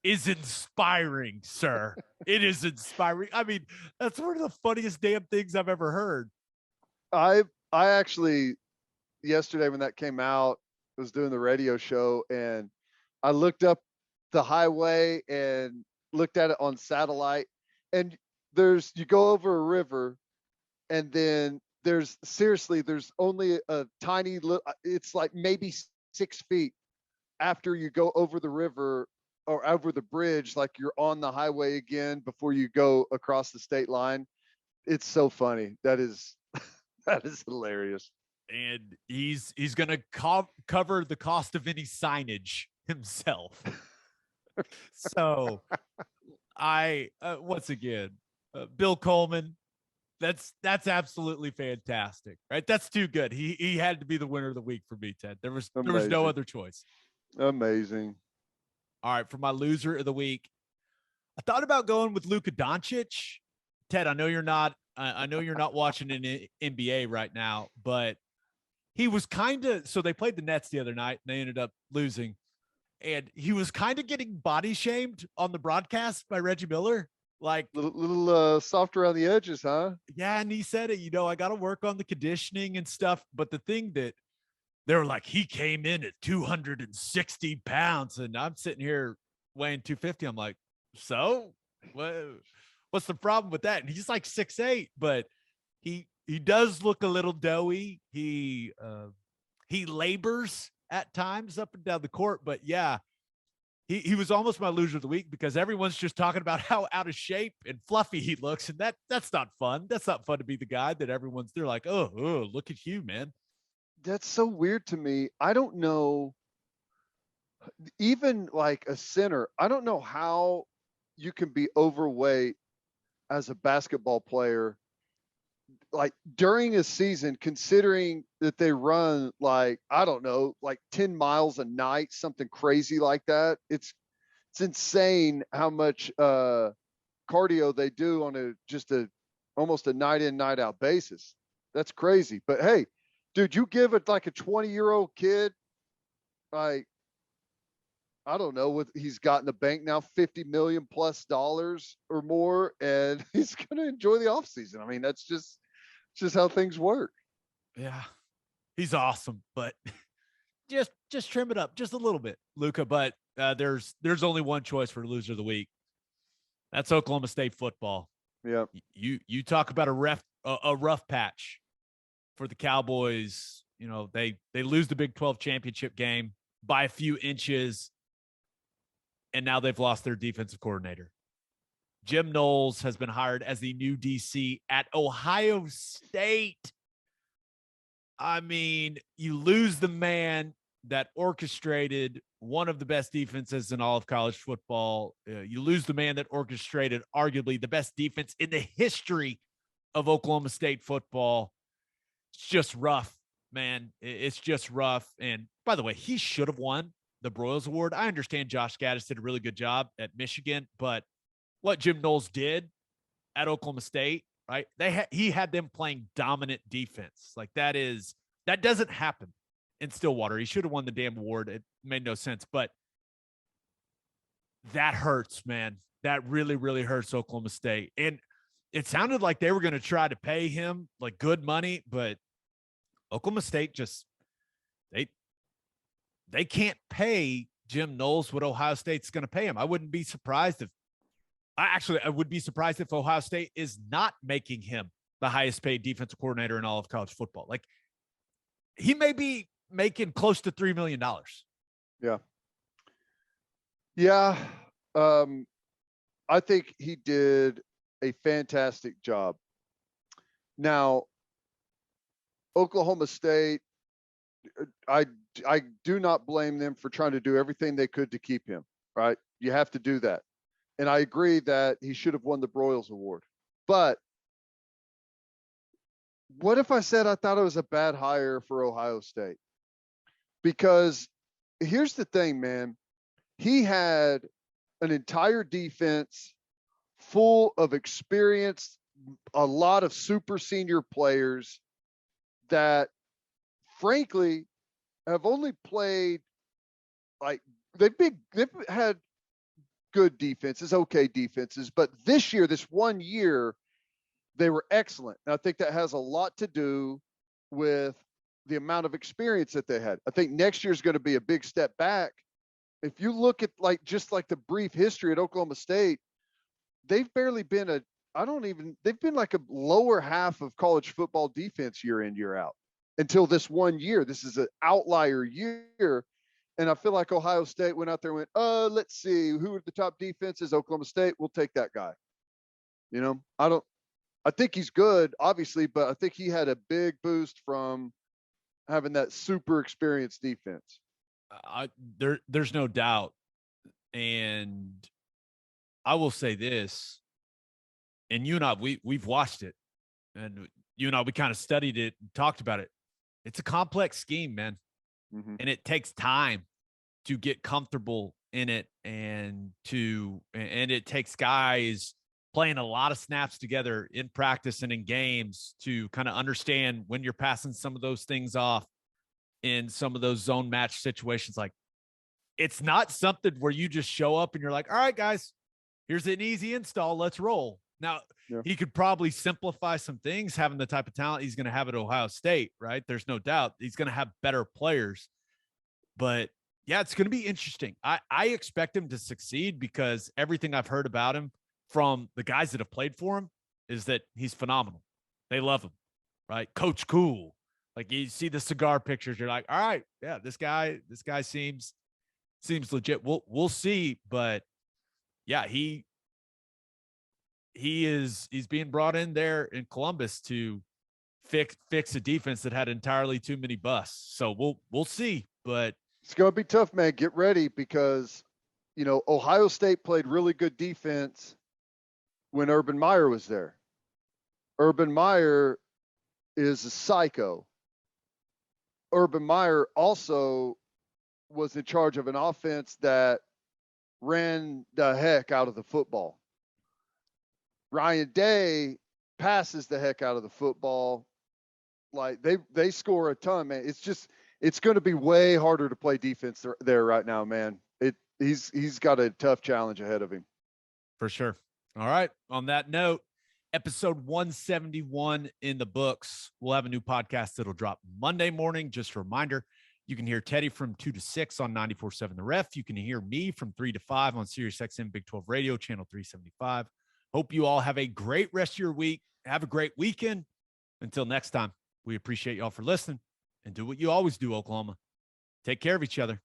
is inspiring, sir. It is inspiring. I mean, that's one of the funniest damn things I've ever heard. I actually, yesterday when that came out, was doing the radio show, and I looked up the highway and looked at it on satellite, and you go over a river, and then there's only a tiny little, it's like maybe 6 feet after you go over the river or over the bridge, like you're on the highway again before you go across the state line. It's so funny. That is hilarious. And he's going to cover the cost of any signage himself. So once again, Bill Coleman, that's absolutely fantastic, right? That's too good. He had to be the winner of the week for me, Ted. There was no other choice. Amazing. All right, for my loser of the week, I thought about going with Luka Doncic. Ted, I know you're not watching an NBA right now, but he was so they played the Nets the other night and they ended up losing. And he was kind of getting body shamed on the broadcast by Reggie Miller. Like little soft around the edges, huh? Yeah, and he said it, I got to work on the conditioning and stuff. But the thing that they were like, he came in at 260 pounds, and I'm sitting here weighing 250. I'm like, so what's the problem with that? And he's like 6'8", but he does look a little doughy. He labors at times up and down the court, but yeah, he was almost my loser of the week because everyone's just talking about how out of shape and fluffy he looks. And that's not fun. That's not fun to be the guy that they're like, oh, look at you, man. That's so weird to me. I don't know, even like a center, I don't know how you can be overweight as a basketball player, like during a season, considering that they run like, I don't know, like 10 miles a night, something crazy like that. It's insane how much cardio they do on almost a night in, night out basis. That's crazy. But hey, dude, you give it like a 20-year-old kid, like, I don't know what he's got in the bank now, $50 million plus or more, and he's going to enjoy the off season. I mean, that's just how things work. Yeah, he's awesome, but just trim it up just a little bit, Luka. But there's only one choice for loser of the week. That's Oklahoma State football. Yeah, you talk about a rough patch for the Cowboys. They lose the Big 12 championship game by a few inches. And now they've lost their defensive coordinator. Jim Knowles has been hired as the new DC at Ohio State. I mean, you lose the man that orchestrated one of the best defenses in all of college football. You lose the man that orchestrated arguably the best defense in the history of Oklahoma State football. It's just rough, man. It's just rough. And by the way, he should have won the Broyles Award. I understand Josh Gaddis did a really good job at Michigan, but what Jim Knowles did at Oklahoma State, right? He had them playing dominant defense. Like that doesn't happen in Stillwater. He should have won the damn award. It made no sense, but that hurts, man. That really, really hurts Oklahoma State. And it sounded like they were going to try to pay him like good money, but Oklahoma State just they can't pay Jim Knowles what Ohio State's going to pay him. I would be surprised if Ohio State is not making him the highest paid defensive coordinator in all of college football. Like he may be making close to $3 million. Yeah. Yeah. I think he did a fantastic job. Now, Oklahoma State, I do not blame them for trying to do everything they could to keep him, right? You have to do that. And I agree that he should have won the Broyles Award. But what if I said I thought it was a bad hire for Ohio State? Because here's the thing, man. He had an entire defense full of experience, a lot of super senior players that, frankly, have only played like they've had good defenses, okay defenses, but this year, this 1 year, they were excellent. And I think that has a lot to do with the amount of experience that they had. I think next year is going to be a big step back. If you look at just the brief history at Oklahoma State, they've barely been they've been like a lower half of college football defense year in, year out until this 1 year. This is an outlier year. And I feel like Ohio State went out there and went, let's see, who are the top defenses? Oklahoma State, we'll take that guy. You know, I think he's good, obviously, but I think he had a big boost from having that super experienced defense. There's no doubt. And I will say this, and you and I, we've watched it, and you and I, we kind of studied it and talked about it. It's a complex scheme, man. Mm-hmm. And it takes time to get comfortable in it, and it takes guys playing a lot of snaps together in practice and in games to kind of understand when you're passing some of those things off in some of those zone match situations. Like, it's not something where you just show up and you're like, all right, guys, here's an easy install. Let's roll. Now, he could probably simplify some things having the type of talent he's going to have at Ohio State, right? There's no doubt he's going to have better players. But, yeah, it's going to be interesting. I expect him to succeed because everything I've heard about him from the guys that have played for him is that he's phenomenal. They love him, right? Coach Cool. Like, you see the cigar pictures, you're like, all right, yeah, this guy seems legit. We'll see, but yeah, he's being brought in there in Columbus to fix a defense that had entirely too many busts. So we'll see, but it's going to be tough, man. Get ready because, you know, Ohio State played really good defense when Urban Meyer was there. Urban Meyer is a psycho. Urban Meyer also was in charge of an offense that ran the heck out of the football. Ryan Day passes the heck out of the football. Like they score a ton, man. It's going to be way harder to play defense there right now, man. He's got a tough challenge ahead of him. For sure. All right. On that note, episode 171 in the books. We'll have a new podcast that'll drop Monday morning. Just a reminder, you can hear Teddy from 2 to 6 on 94.7 The Ref. You can hear me from 3 to 5 on SiriusXM Big 12 Radio, channel 375. Hope you all have a great rest of your week. Have a great weekend. Until next time, we appreciate y'all for listening, and do what you always do, Oklahoma. Take care of each other.